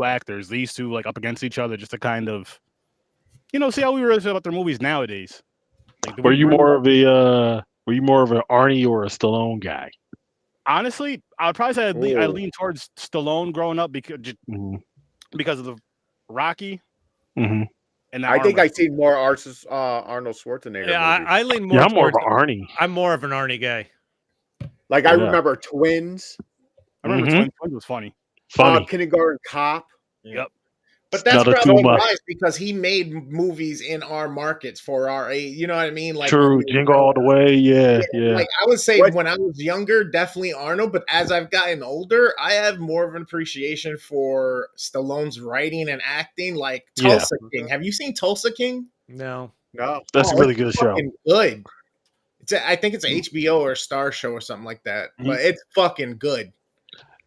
actors, these two like up against each other, just to kind of, see how we really feel about their movies nowadays. Like, Were you more of an Arnie or a Stallone guy? Honestly, I would probably say I lean towards Stallone growing up because of the Rocky. Mm-hmm. And I think I've seen more Arnold Schwarzenegger. Yeah, movies. I lean more. Yeah, I'm more of towards- an Arnie. I'm more of an Arnie guy. Like I Yeah. remember Twins, I remember Mhm. Twins was funny. Funny. Kindergarten Cop. Yep. But that's Another probably too much. wise because he made movies in our markets for our age. You know what I mean? Like True. Jingle all the way. Yeah. Yeah. Like I would say What- when I was younger, definitely Arnold. But as I've gotten older, I have more of an appreciation for Stallone's writing and acting. Like Yeah. Tulsa King. Have you seen Tulsa King? No. No. That's a Oh, really it's good show. fucking good. I think it's a HBO or a Star show or something like that. Mm-hmm. But it's fucking good.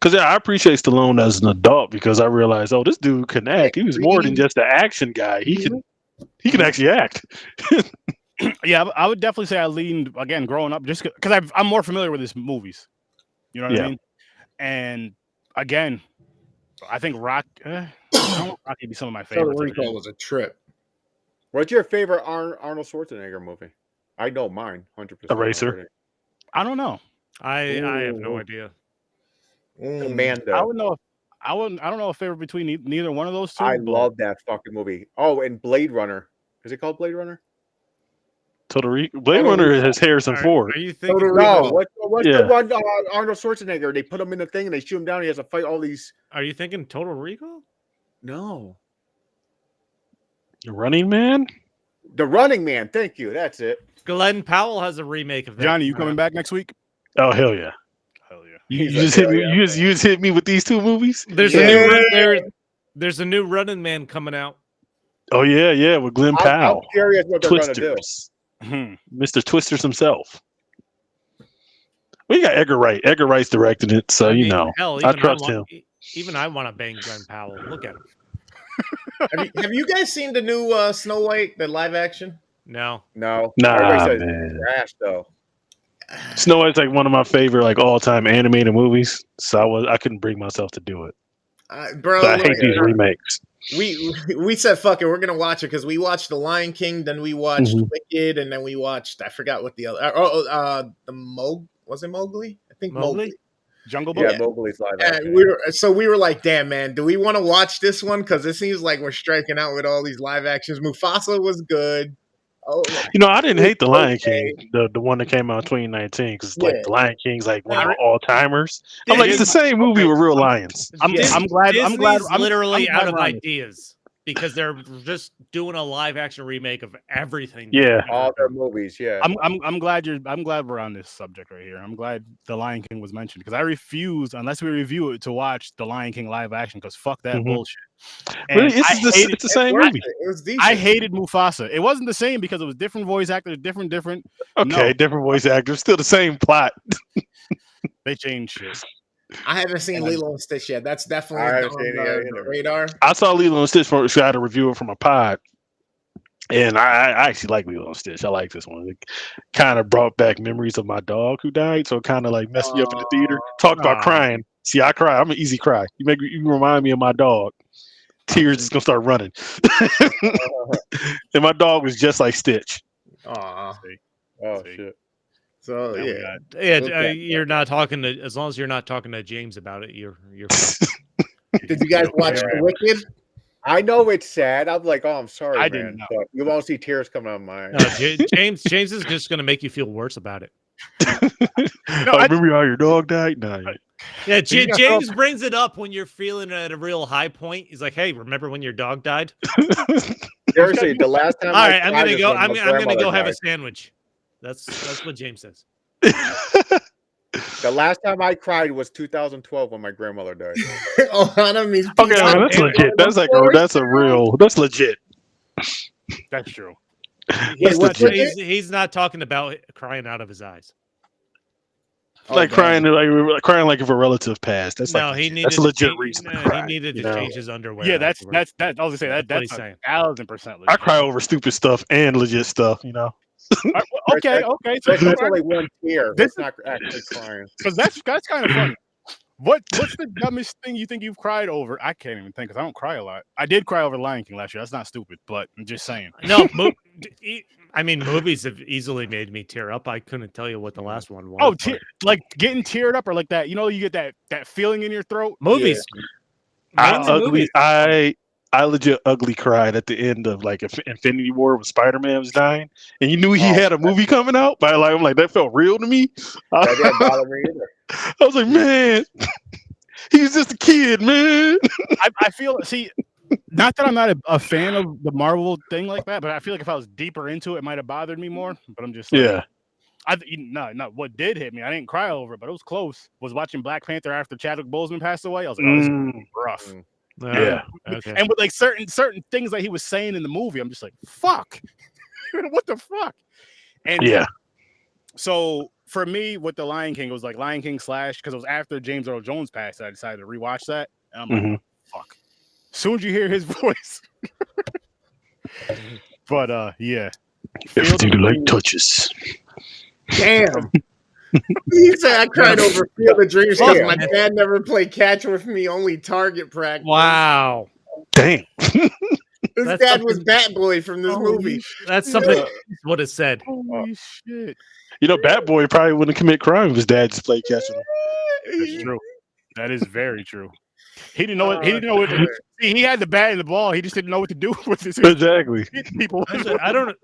Because I appreciate Stallone as an adult because I realized, this dude can act. He was more than just an action guy. He can actually act. Yeah, I would definitely say I leaned again growing up just because I'm more familiar with his movies. You know what I Yeah. mean? And Again, I think Rocky be some of my favorites. Total Recall was a trip. What's your favorite Arnold Schwarzenegger movie? I know mine, 100%. Eraser. I don't know. I have no Ooh. idea. Commando. I don't know a favorite between neither one of those two. I but love that fucking movie. Oh, and Blade Runner. Is it called Blade Runner? Blade Runner has Harrison Ford. Are you thinking? No. What's Yeah. the one Arnold Schwarzenegger? They put him in the thing and they shoot him down. He has to fight all these. Are you thinking Total Recall? No. The Running Man. The Running Man. Thank you. That's it. Glenn Powell has a remake of that. Johnny, you coming back next week? Oh hell yeah! Hell yeah. You just hit me. You just hit me with these two movies. There's a new Running Man coming out. Oh yeah, with Glenn Powell. I'm curious what they're going to do. Twisters. Mr. Twisters himself. We got Edgar Wright. Edgar Wright's directing it, so hell, I trust him. Even I want to bang Glenn Powell. Look at him. Have you guys seen the new Snow White, the live action? No. No. Nah, Everybody says man. trash though. Snow White's like one of my favorite all-time animated movies, so I couldn't bring myself to do it. Bro, So I hate these remakes. We said fuck it, we're gonna watch it because we watched The Lion King, then we watched Wicked, and then we watched I forgot what the other was it Mowgli? I think Mowgli. Jungle Book. Yeah, Mowgli's live And action. we were like, damn man, do we want to watch this one? Because it seems like we're striking out with all these live actions. Mufasa was good. Oh, I didn't hate The Lion King, the one that came out in 2019, because The Lion King's like one of my all-timers. I'm like, it's the same movie with real lions. I'm glad. Disney's literally I'm out of glad ideas because they're just doing a live action remake of everything. Yeah. All their movies, yeah. I'm glad we're on this subject right here. I'm glad The Lion King was mentioned because I refuse, unless we review it, to watch The Lion King live action because fuck that bullshit. And Really? It's the same movie. It was decent. I hated Mufasa. It wasn't the same because it was different voice actors, different. Okay, different voice actors, still the same plot. They changed shit. I haven't seen Lilo and Stitch yet. That's definitely I on haven't seen it yet the either. radar. I saw Lilo and Stitch for I had to review it from a pod. And I actually like Lilo and Stitch. I like this one. It kind of brought back memories of my dog who died, so it kind of like messed me up in the theater. Talk about crying. See, I cry. I'm an easy cry. You remind me of my dog. Tears is gonna start running. And my dog was just like Stitch. Aw. Oh shit. So You're not talking to, as long as you're not talking to James about it. You're. Did you guys watch Wicked? I know it's sad. I'm like, oh, I'm sorry, I man. didn't know. But you won't see tears coming out of my eyes. No, James is just going to make you feel worse about it. Remember how your dog died? No. Yeah, James brings it up when you're feeling at a real high point. He's like, "Hey, remember when your dog died?" Seriously, the last time. All right, I'm gonna go. I'm gonna go have a sandwich. That's what James says. The last time I cried was 2012 when my grandmother died. Okay, that's legit. That's legit. That's true. He's not talking about crying out of his eyes. Crying like if a relative passed. That's that's a legit reason. He needed to change his underwear. Yeah, that's. I was gonna say that's what he's saying. 1,000% legit. I cry over stupid stuff and legit stuff. Okay. So that's only one tear. That's not actually crying. Because that's kind of funny. What's the dumbest thing you think you've cried over? I can't even think because I don't cry a lot. I did cry over Lion King last year. That's not stupid, but I'm just saying. No, I mean, movies have easily made me tear up. I couldn't tell you what the last one was. Oh, like getting teared up or like that. You get that feeling in your throat. Movies. Yeah. I legit ugly cried at the end of like Infinity War when Spider-Man was dying, and you knew he had a movie coming out. But I'm like, that felt real to me. That didn't bother me either. I was like, man, he's just a kid, man. I feel not that I'm not a fan of the Marvel thing like that, but I feel like if I was deeper into it, it might have bothered me more. But I'm just like, no. What did hit me? I didn't cry over it, but it was close. Was watching Black Panther after Chadwick Boseman passed away. I was like, oh, this is rough. Yeah. Okay. And with like certain things that he was saying in the movie, I'm just like, fuck. What the fuck? And so for me, with the Lion King, it was like Lion King / because it was after James Earl Jones passed, I decided to rewatch that. And I'm like, fuck. As soon as you hear his voice. But yeah. If the light touches. Damn. He said I cried over Field of Dreams because Yeah. my dad never played catch with me, only target practice. Wow. Damn. His That's dad was something- Bat Boy from this movie. That's something he would have said. Holy shit. You know, Bat Boy probably wouldn't commit crime if his dad just played catch with him. That's true. That is very true. He didn't know. He didn't know what. See, he had the bat and the ball. He just didn't know what to do with his Exactly. people. I don't.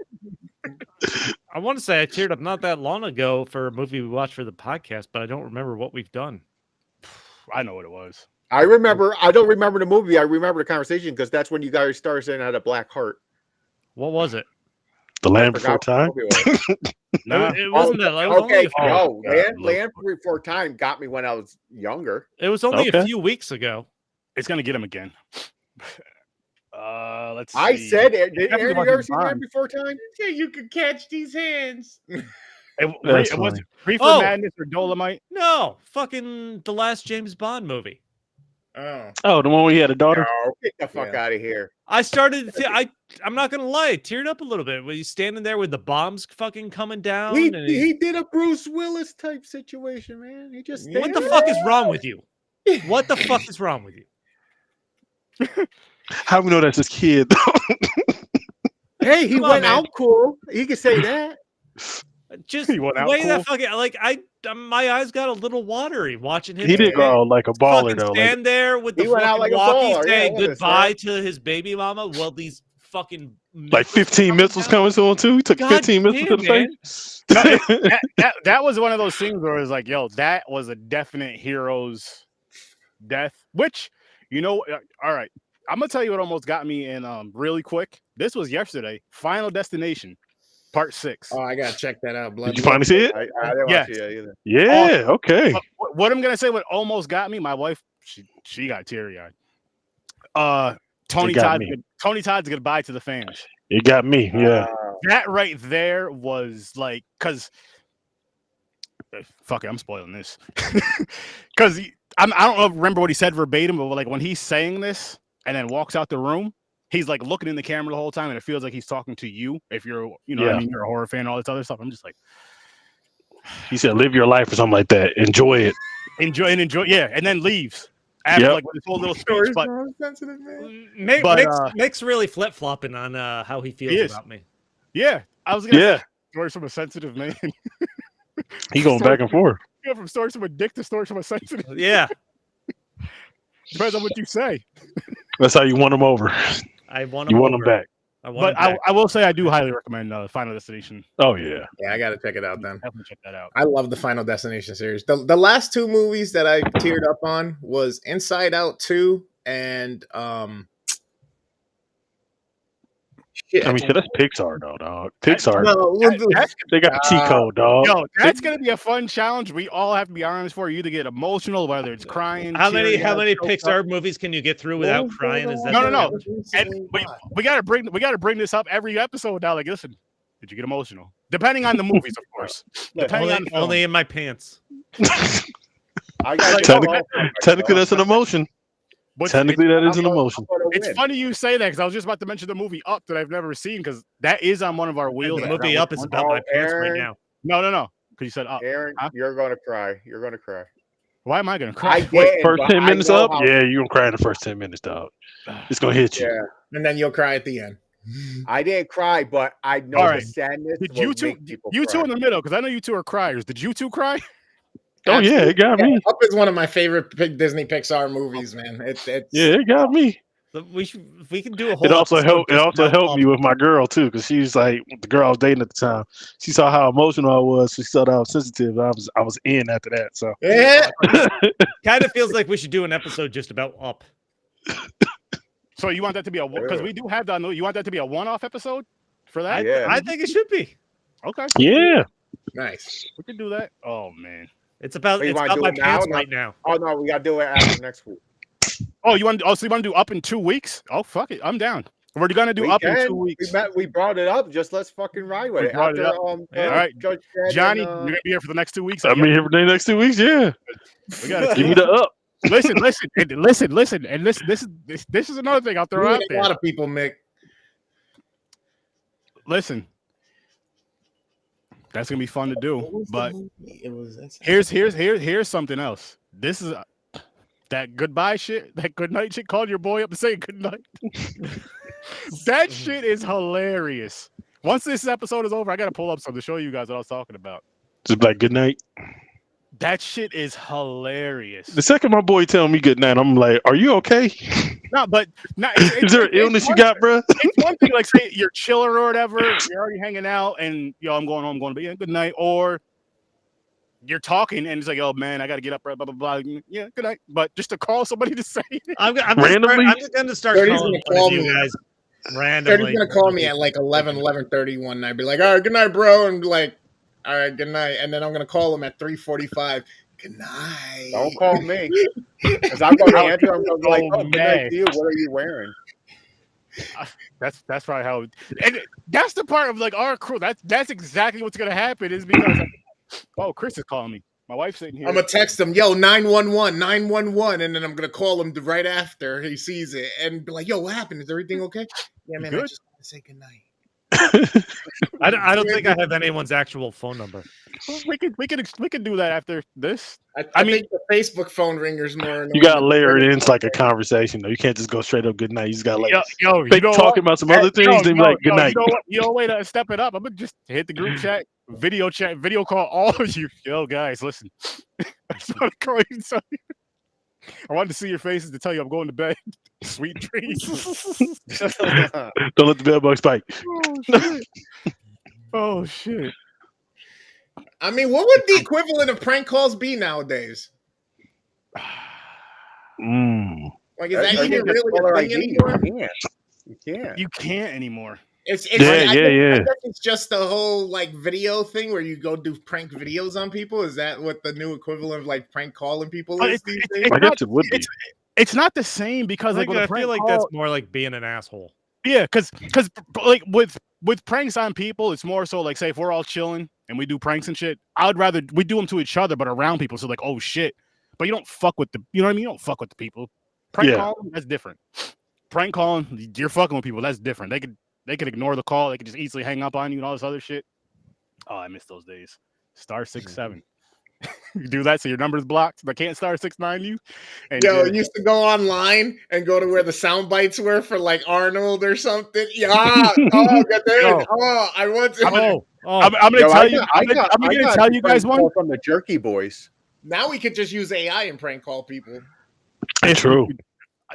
I want to say I teared up not that long ago for a movie we watched for the podcast, but I don't remember what we've done. I know what it was. I remember. I don't remember the movie. I remember the conversation because that's when you guys started saying I had a black heart. What was it? The Land Before Time. Nah. It wasn't that. It was Okay, only a few, Land Before Time got me when I was younger. it was only Okay. a few weeks ago. It's gonna get him again. Let's see. I said it. Did Definitely Aaron, you ever wasn't see Land Bond. Before Time? Yeah, you could catch these hands. It That's was funny. Reefer Oh. Madness or Dolomite. No, fucking the last James Bond movie. Oh, Oh, the one where he had a daughter? No, get the fuck out of here. I started. I'm not gonna lie, I teared up a little bit when he's standing there with the bombs fucking coming down. He, and he did a Bruce Willis type situation, man. He just what stayed the there. fuck is wrong with you? What the fuck is wrong with you? How we know that's his kid? Hey, he Come on, went man. out cool. He could say that. Just He went the out way that cool. fucking my eyes got a little watery watching him. He did go out like a baller fucking though. Like, stand there with the He went out fucking like a walkie baller, yeah, saying look at goodbye this, to his baby mama. Well, these fucking like 15 missiles coming to him too. He took God 15 missiles to the damn, face. That was one of those things where it was like, yo, that was a definite hero's death. Which, all right, I'm gonna tell you what almost got me in really quick. This was yesterday. Final Destination, Part 6. oh, I gotta check that out. Blood. Did you finally see it? I didn't Yes. watch it either. Yeah. Okay. But what I'm gonna say, what almost got me, my wife, she got teary eyed. Tony got Todd's me. Tony Todd's goodbye to the fans. It got me. Yeah. That right there was like, cause fuck it, I'm spoiling this. Cause I don't remember what he said verbatim, but like when he's saying this and then walks out the room, he's like looking in the camera the whole time, and it feels like he's talking to you. If you're, what I mean, you're a horror fan, all this other stuff. I'm just like, He said, "Live your life" or something like that. Enjoy it. enjoy, yeah, and then leaves after like with his whole little speech. But sensitive, man. Mick's really flip flopping on how he feels is. about me. yeah, I was gonna Yeah. say stories from a sensitive man. He going back and forth. From stories from a dick to stories from a sensitive. Yeah, Depends on what you say. That's how you won him over. I want You him. want him back. I want But him back. I will say I do highly recommend Final Destination. Oh yeah. Yeah, I gotta check it out then. Definitely check that out. I love the Final Destination series. The last two movies that I teared up on was Inside Out 2 and shit. I mean, shit, that's Pixar though, dog. Pixar. No, They got the cheat code, dog. Yo, that's gonna be a fun challenge. We all have to be honest for you to get emotional, whether it's crying. How many teary-eyed, Pixar movies can you get through without crying? Is that No. And we gotta bring this up every episode now. Like, listen, did you get emotional? Depending on the movies, of course. Depending on the film. only in my pants. I got Technically, that's an emotion. But Technically, that is an emotion. it's funny you say that because I was just about to mention the movie Up that I've never seen because that is on one of our wheels. The movie Up is about my pants right now. No. Because you said Up. Aaron, Huh? you're gonna cry. You're gonna cry. Why am I gonna I cry? did. First but 10 I minutes know up? how- Yeah, you're gonna cry in the first 10 minutes, dog. It's gonna hit you. Yeah, and then you'll cry at the end. I didn't cry, but I know All the right. sadness. Did will you two? make people You two cry. in the middle because I know you two are criers. Did you two cry? Oh yeah, it got me. Up is one of my favorite Disney Pixar movies, man. It's Yeah, it got me. We can do a whole. It also episode helped. It just also about helped me with my girl too, because she's like the girl I was dating at the time. She saw how emotional I was. She saw that I was sensitive. I was in after that. So yeah. Kind of feels like we should do an episode just about Up. So you want that to be because we do have that. You want that to be a one-off episode for that? Yeah. I think it should be. Okay, yeah, Nice. we can do that. Oh man. It's about So you it's wanna about do my it now? pants No. right now. Oh no, we gotta do it after next week. Oh, you want? Oh, so you want to do Up in 2 weeks? Oh, fuck it, I'm down. We're gonna do We Up in can. 2 weeks. We brought it up. Just let's fucking ride with We it. brought it After, up. All right. Judge Dredd Johnny, and, you're gonna be here for the next 2 weeks. I mean, here for the next 2 weeks. Yeah, we gotta give me the up. listen, and this is another thing I'll throw out A there. lot of people, Mick. Listen, That's gonna be fun to do. What was the But movie? It was here's something else. This is that goodbye shit, that good night shit. Called your boy up to say good night. That shit is hilarious. Once this episode is over, I gotta pull up something to show you guys what I was talking about. Just like good night. That shit is hilarious. The second my boy tell me good night, I'm like, "Are you okay? No, but Is there an illness you got, bro?" It's one thing, like say you're chilling or whatever, you're already hanging out, and I'm going home, going to bed. Good night, or you're talking and it's like, oh man, I got to get up, blah blah blah. Yeah, good night. But just to call somebody to say it. I'm Randomly? just going to start Sturdy's calling gonna call you me. guys randomly. Sturdy's gonna call me at like 11:30 one night. Be like, all right, good night, bro, and be like, all right, good night. And then I'm gonna call him at 3:45. Good night. Don't call me, because I'm going to answer. I'm going to be like, oh, good night to you. What are you wearing? That's probably how. And that's the part of like our crew. That's exactly what's gonna happen. Is because oh, Chris is calling me. My wife's sitting here. I'm gonna text him, yo, 911, 911, and then I'm gonna call him right after he sees it and be like, yo, what happened? Is everything okay? Yeah, man, I just want to say goodnight. I don't think I have anyone's actual phone number. We could do that after this. I think the Facebook phone ringer's more. You gotta layer it into like a conversation though. You can't just go straight up good night. You just gotta like you know talking about some other things, then be like good night. You know, way to step it up. I'm gonna just hit the group chat, video call all of you. Yo, guys, listen. I just want to call you and tell you. I wanted to see your faces to tell you I'm going to bed. Sweet dreams. Don't let the bell bug spike. Oh shit. I mean, what would the equivalent of prank calls be nowadays? Like, is that even really a thing anymore? You can't anymore. I guess it's just the whole like video thing where you go do prank videos on people. Is that what the new equivalent of like prank calling people is these days? I guess it would be. It's not the same because like I feel like that's more like being an asshole. Yeah, because like with pranks on people, it's more so like say if we're all chilling and we do pranks and shit, I'd rather we do them to each other but around people. So like, oh shit. But you don't fuck with you know what I mean? You don't fuck with the people. Prank calling, that's different. Prank calling, you're fucking with people, that's different. They could ignore the call, they could just easily hang up on you and all this other shit. Oh, I miss those days. *67. You do that so your number's blocked, but can't *69 you. And Yo, used to go online and go to where the sound bites were for like Arnold or something. Yeah. Oh, good day. Oh, I want to. I'm gonna tell you. I'm gonna tell you guys one from the Jerky Boys. Now we could just use AI and prank call people. It's true.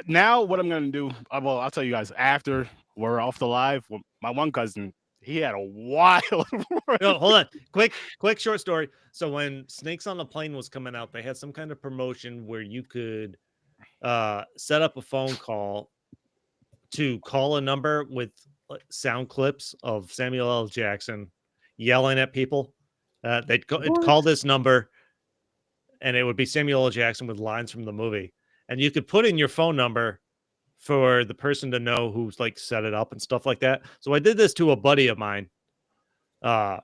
Now what I'm gonna do? Well, I'll tell you guys after we're off the live. My one cousin, he had a wild. No, hold on. Quick short story. So when Snakes on the Plane was coming out, they had some kind of promotion where you could set up a phone call to call a number with sound clips of Samuel L. Jackson yelling at people. They'd call this number, and it would be Samuel L. Jackson with lines from the movie. And you could put in your phone number for the person to know who's like set it up and stuff like that. So I did this to a buddy of mine. Well,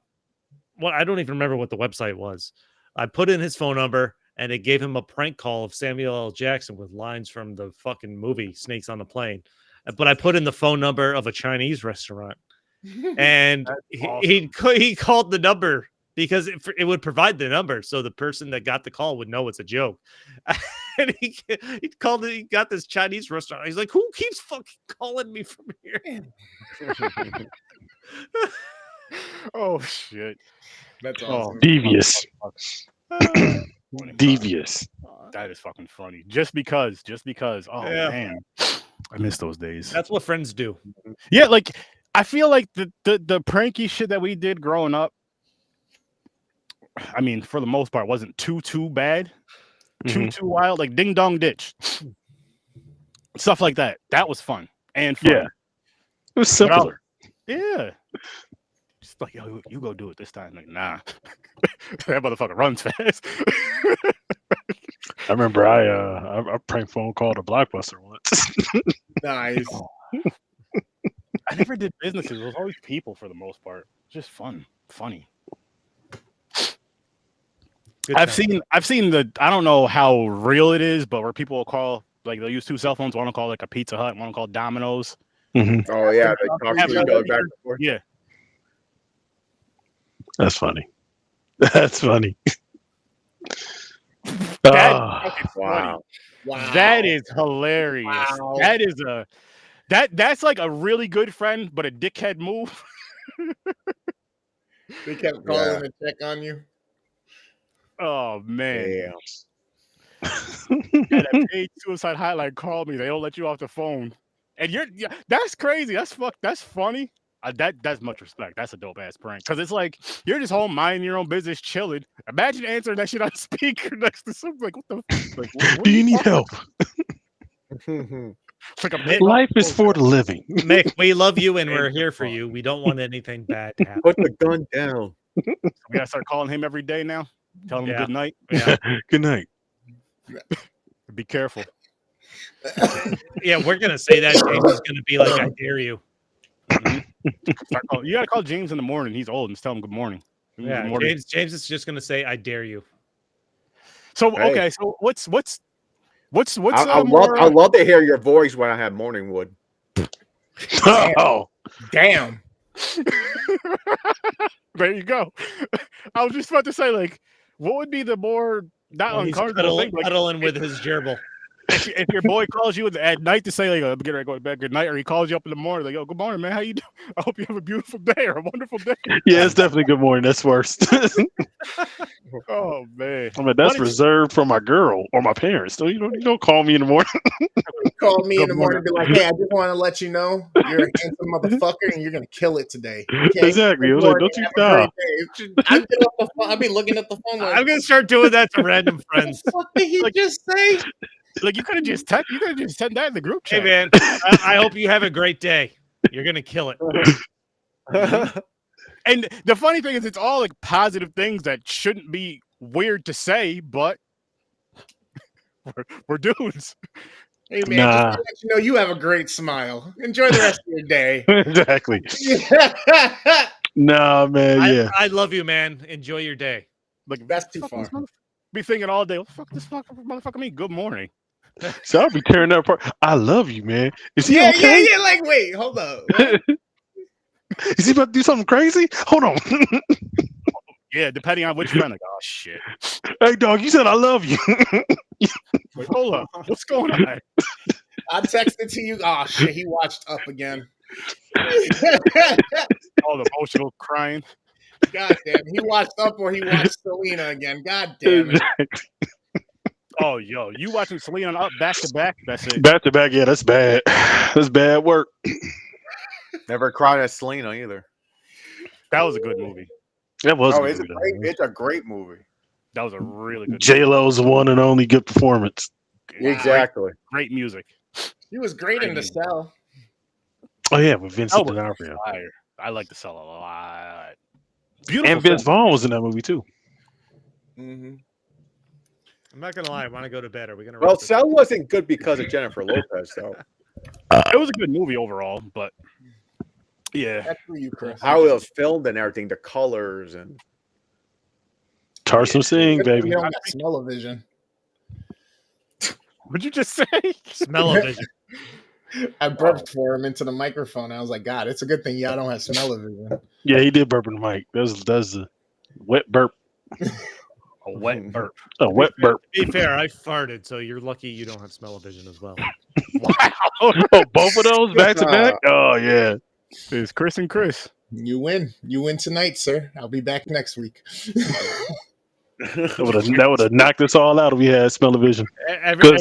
I don't even remember what the website was. I put in his phone number and it gave him a prank call of Samuel L. Jackson with lines from the fucking movie Snakes on the Plane. But I put in the phone number of a Chinese restaurant, and he called the number because it would provide the number so the person that got the call would know it's a joke. And he got this Chinese restaurant. He's like, who keeps fucking calling me from here? Oh shit. That's awesome. Devious. Devious. That is fucking funny. Just because. Oh man. I miss those days. That's what friends do. Yeah, like I feel like the pranky shit that we did growing up, I mean, for the most part, wasn't too bad. Too wild, like Ding Dong Ditch. Stuff like that. That was fun and fun. Yeah. It was simpler. Yeah. Just like, yo, you go do it this time. Like, nah. That motherfucker runs fast. I remember I prank phone called a Blockbuster once. Nice. I never did businesses. It was always people for the most part. Just fun. Funny. I've seen the, I don't know how real it is, but where people will call, like they'll use two cell phones, one will call like a Pizza Hut, one will call Domino's. Oh yeah, they talk to each other back and forth. Yeah. That's funny. That's funny. That's Ah, fucking Wow. Wow. That is hilarious. Wow. That is that's like a really good friend, but a dickhead move. They kept calling to check on you. Oh man. Damn. And a paid suicide hotline called me. They don't let you off the phone. And that's crazy. That's funny. That's much respect. That's a dope ass prank. Because it's like you're just home minding your own business, chilling. Imagine answering that shit on speaker next to something. Like, what the like, what do you need help? It's like Life is for the living. Mick, we love you and we're here for you. We don't want anything bad to happen. Put the gun down. We gotta start calling him every day now. Tell him good night. Yeah. Good night. Be careful. Yeah, we're gonna say that. James is gonna be like, "I dare you." You gotta call James in the morning. He's old, and just tell him good morning. Yeah, Good morning. James is just gonna say, "I dare you." So Hey. okay, so what's I love to hear your voice when I have morning wood. Oh, Damn. There you go. I was just about to say, like, what would be the more not Oh, he's uncomfortable thing? Like, cuddling with his gerbil. if your boy calls you at night to say, like, I'm getting ready to go to bed, good night, or he calls you up in the morning, like, yo, good morning, man, how you doing? I hope you have a beautiful day or a wonderful day. yeah, it's definitely good morning. That's worst. Oh man, I mean, that's What is- reserved for my girl or my parents. So you don't call me in the morning. Call me in Good the morning and be like, hey, I just want to let you know you're a handsome motherfucker and you're going to kill it today. Okay? Exactly. I Good was like, morning, don't you have a great stop. day. I get off the phone. I'll be looking at the phone like, I'm gonna start doing that to random what friends. the fuck did he Like- just say? like you could have just sent that in the group Hey chat. man, I hope you have a great day. You're gonna kill it. And the funny thing is, it's all like positive things that shouldn't be weird to say, but we're dudes. Hey man, Nah. just to let you know you have a great smile. Enjoy the rest of your day. Exactly. Nah, man. Yeah. I love you, man. Enjoy your day. Like That's too fuck far. this be thinking all day, what the fuck this motherfucker mean? Good morning. So I'll be tearing that apart. I love you, man. Is he Yeah, okay? yeah. Like, wait, hold up. What? Is he about to do something crazy? Hold on. Yeah, depending on which friend. Like, oh shit. Hey, dog, you said I love you. Like, hold up, what's going on? I texted to you. Oh shit, he watched Up again. All the emotional crying. God damn, he watched Up or he watched Selena again. God damn it. Oh, yo, you watching Selena Up back to back? That's it. Back to back, yeah, that's bad. That's bad work. Never cried at Selena either. That was a good movie. That was Oh, a it's good a movie, great. It's a great movie. That was a really good. J Lo's one and only good performance. Wow. Exactly. Great music. He was great in The Cell. Oh yeah, with Vincent Oh, D'Onofrio. Fire. I like The Cell a lot. Beautiful. And Vince film. Vaughn was in that movie too. Mm-hmm. I'm not gonna lie. I want to go to bed. Are we gonna? Well, wrap this Cell wasn't good because of Jennifer Lopez, though. It was a good movie overall, but yeah. That's for you, Chris. How it was filmed and everything, the colors and Tarsum Singh, Good thing baby. You don't got smell-o-vision. What'd you just say? Smell-o-vision. I burped for him into the microphone. I was like, God, it's a good thing y'all don't have smell-o-vision. Yeah, he did burp in the mic. That's a wet burp. A wet burp. A wet burp. To be fair, I farted, so you're lucky you don't have smell-o-vision as well. Wow. Oh, both of those back to back? Oh yeah. It's Chris and Chris. You win. You win tonight, sir. I'll be back next week. That would have knocked us all out if we had smell-o-vision. Everyone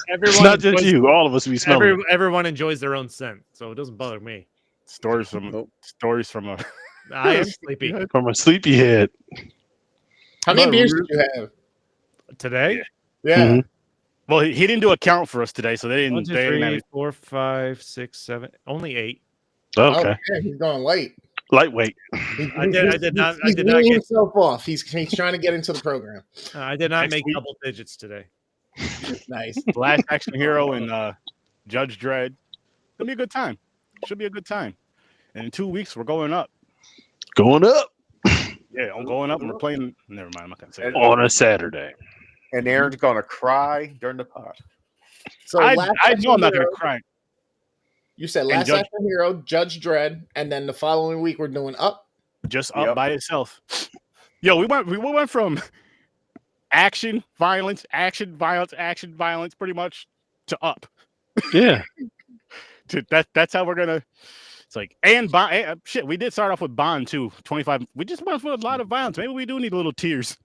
It's not just enjoys- you. All of us be smelling. Everyone enjoys their own scent, so it doesn't bother me. Stories from a I am sleepy From a sleepyhead. How many beers did you have? today. Yeah. Mhm. Well, he didn't do a count for us today, so they didn't. 1, 2, they didn't 3, have- 4, 5, 6, 7. Only 8. Okay. Oh, yeah, he's going light. Lightweight. I did not He's get- weaning himself off. He's trying to get into the program. I did not Next make week. double digits today. Nice. Last Action Hero and Judge Dredd. It'll be a good time. Should be a good time. And in 2 weeks, we're going up. Going up Yeah, I'm going up and we're playing. Never mind, I'm not gonna say it. on a Saturday. and Aaron's gonna cry during the pod. So I Last know Action I'm not gonna Hero, cry. You said and Last Judge- Action Hero, Judge Dredd, and then the following week we're doing Up. just up by itself. Yo, we went from action, violence, pretty much to up. Yeah. That's how we're gonna. It's like and Bond. Shit, we did start off with Bond too. 25. We just went for a lot of violence. Maybe we do need a little tears.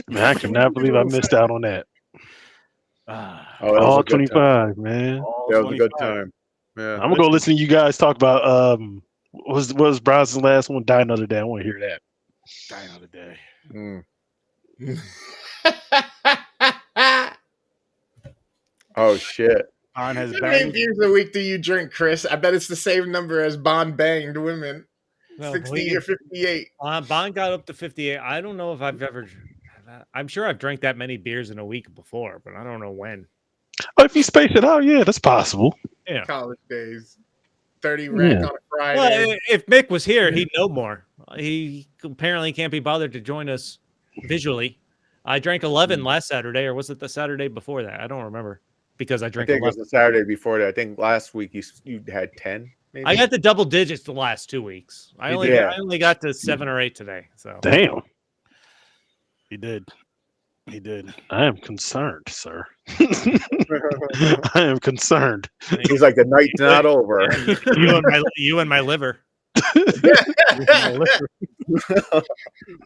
Man, I cannot believe I missed out on that. All 25, man. That was a good time. Yeah, I'm gonna go listen to you guys talk about what was Bronson's last one? Die Another Day. I want to hear that. Die Another Day. Oh shit. Bond has How many banged. beers a week do you drink, Chris? I bet it's the same number as Bond banged women. No, 60 or 58. Bond got up to 58. I don't know if I've ever. I'm sure I've drank that many beers in a week before, but I don't know when. Oh, if you space it out, yeah, that's possible. Yeah. College days. 30 rack on a Friday. Well, if Mick was here, he'd know more. He apparently can't be bothered to join us visually. I drank 11 last Saturday, or was it the Saturday before that? I don't remember because I I drank think it 11. was the Saturday before that. I think last week you had 10. Maybe? I got the double digits the last 2 weeks. I only got to 7 or 8 today. So Damn. He did. I am concerned, sir. I am concerned. He's like, the night's not over. you and my liver.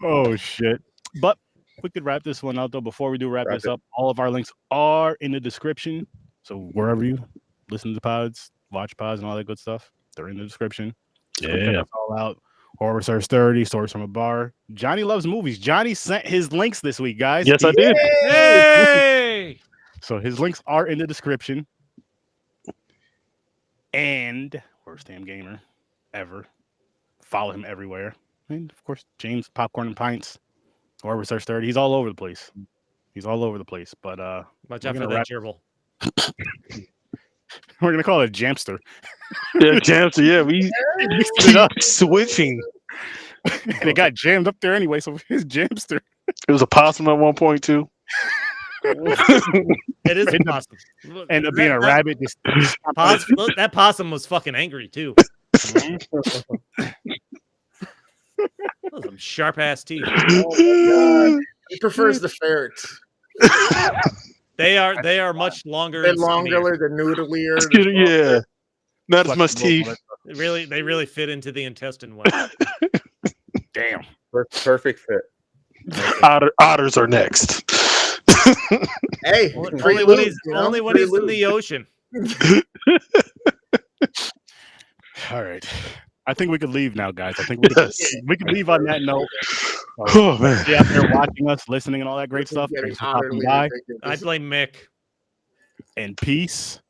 Oh shit! But we could wrap this one out though. Before we do wrap this up, all of our links are in the description. So wherever you listen to the pods, watch pods, and all that good stuff, they're in the description. So check us all out. Horror Search 30, Stories from a Bar. Johnny loves movies. Johnny sent his links this week, guys. Yes, I did. Hey! So his links are in the description. And Worst Damn Gamer Ever. Follow him everywhere. And of course, James Popcorn and Pints. Horror Search 30. He's all over the place. But Watch out for that gerbil. we're gonna call it Jamster. Yeah, Jamster. Yeah, we keep switching. And it got jammed up there anyway, so it's Jamster. It was a possum at one point too. It is a possum. End up being a rabbit. Look, that possum was fucking angry too. Those some sharp ass teeth. Oh, he prefers the ferrets. They are much longer. They're and longer, the noodlier. Yeah, not as much teeth. They really fit into the intestine well. Damn. Perfect fit. Otters are next. Hey, only when he's in the ocean. All right. I think we could leave now, guys. I think we could leave on that note. Oh man. Yeah, they're watching us, listening, and all that great stuff. Thanks for stopping by. I blame Mick. And peace.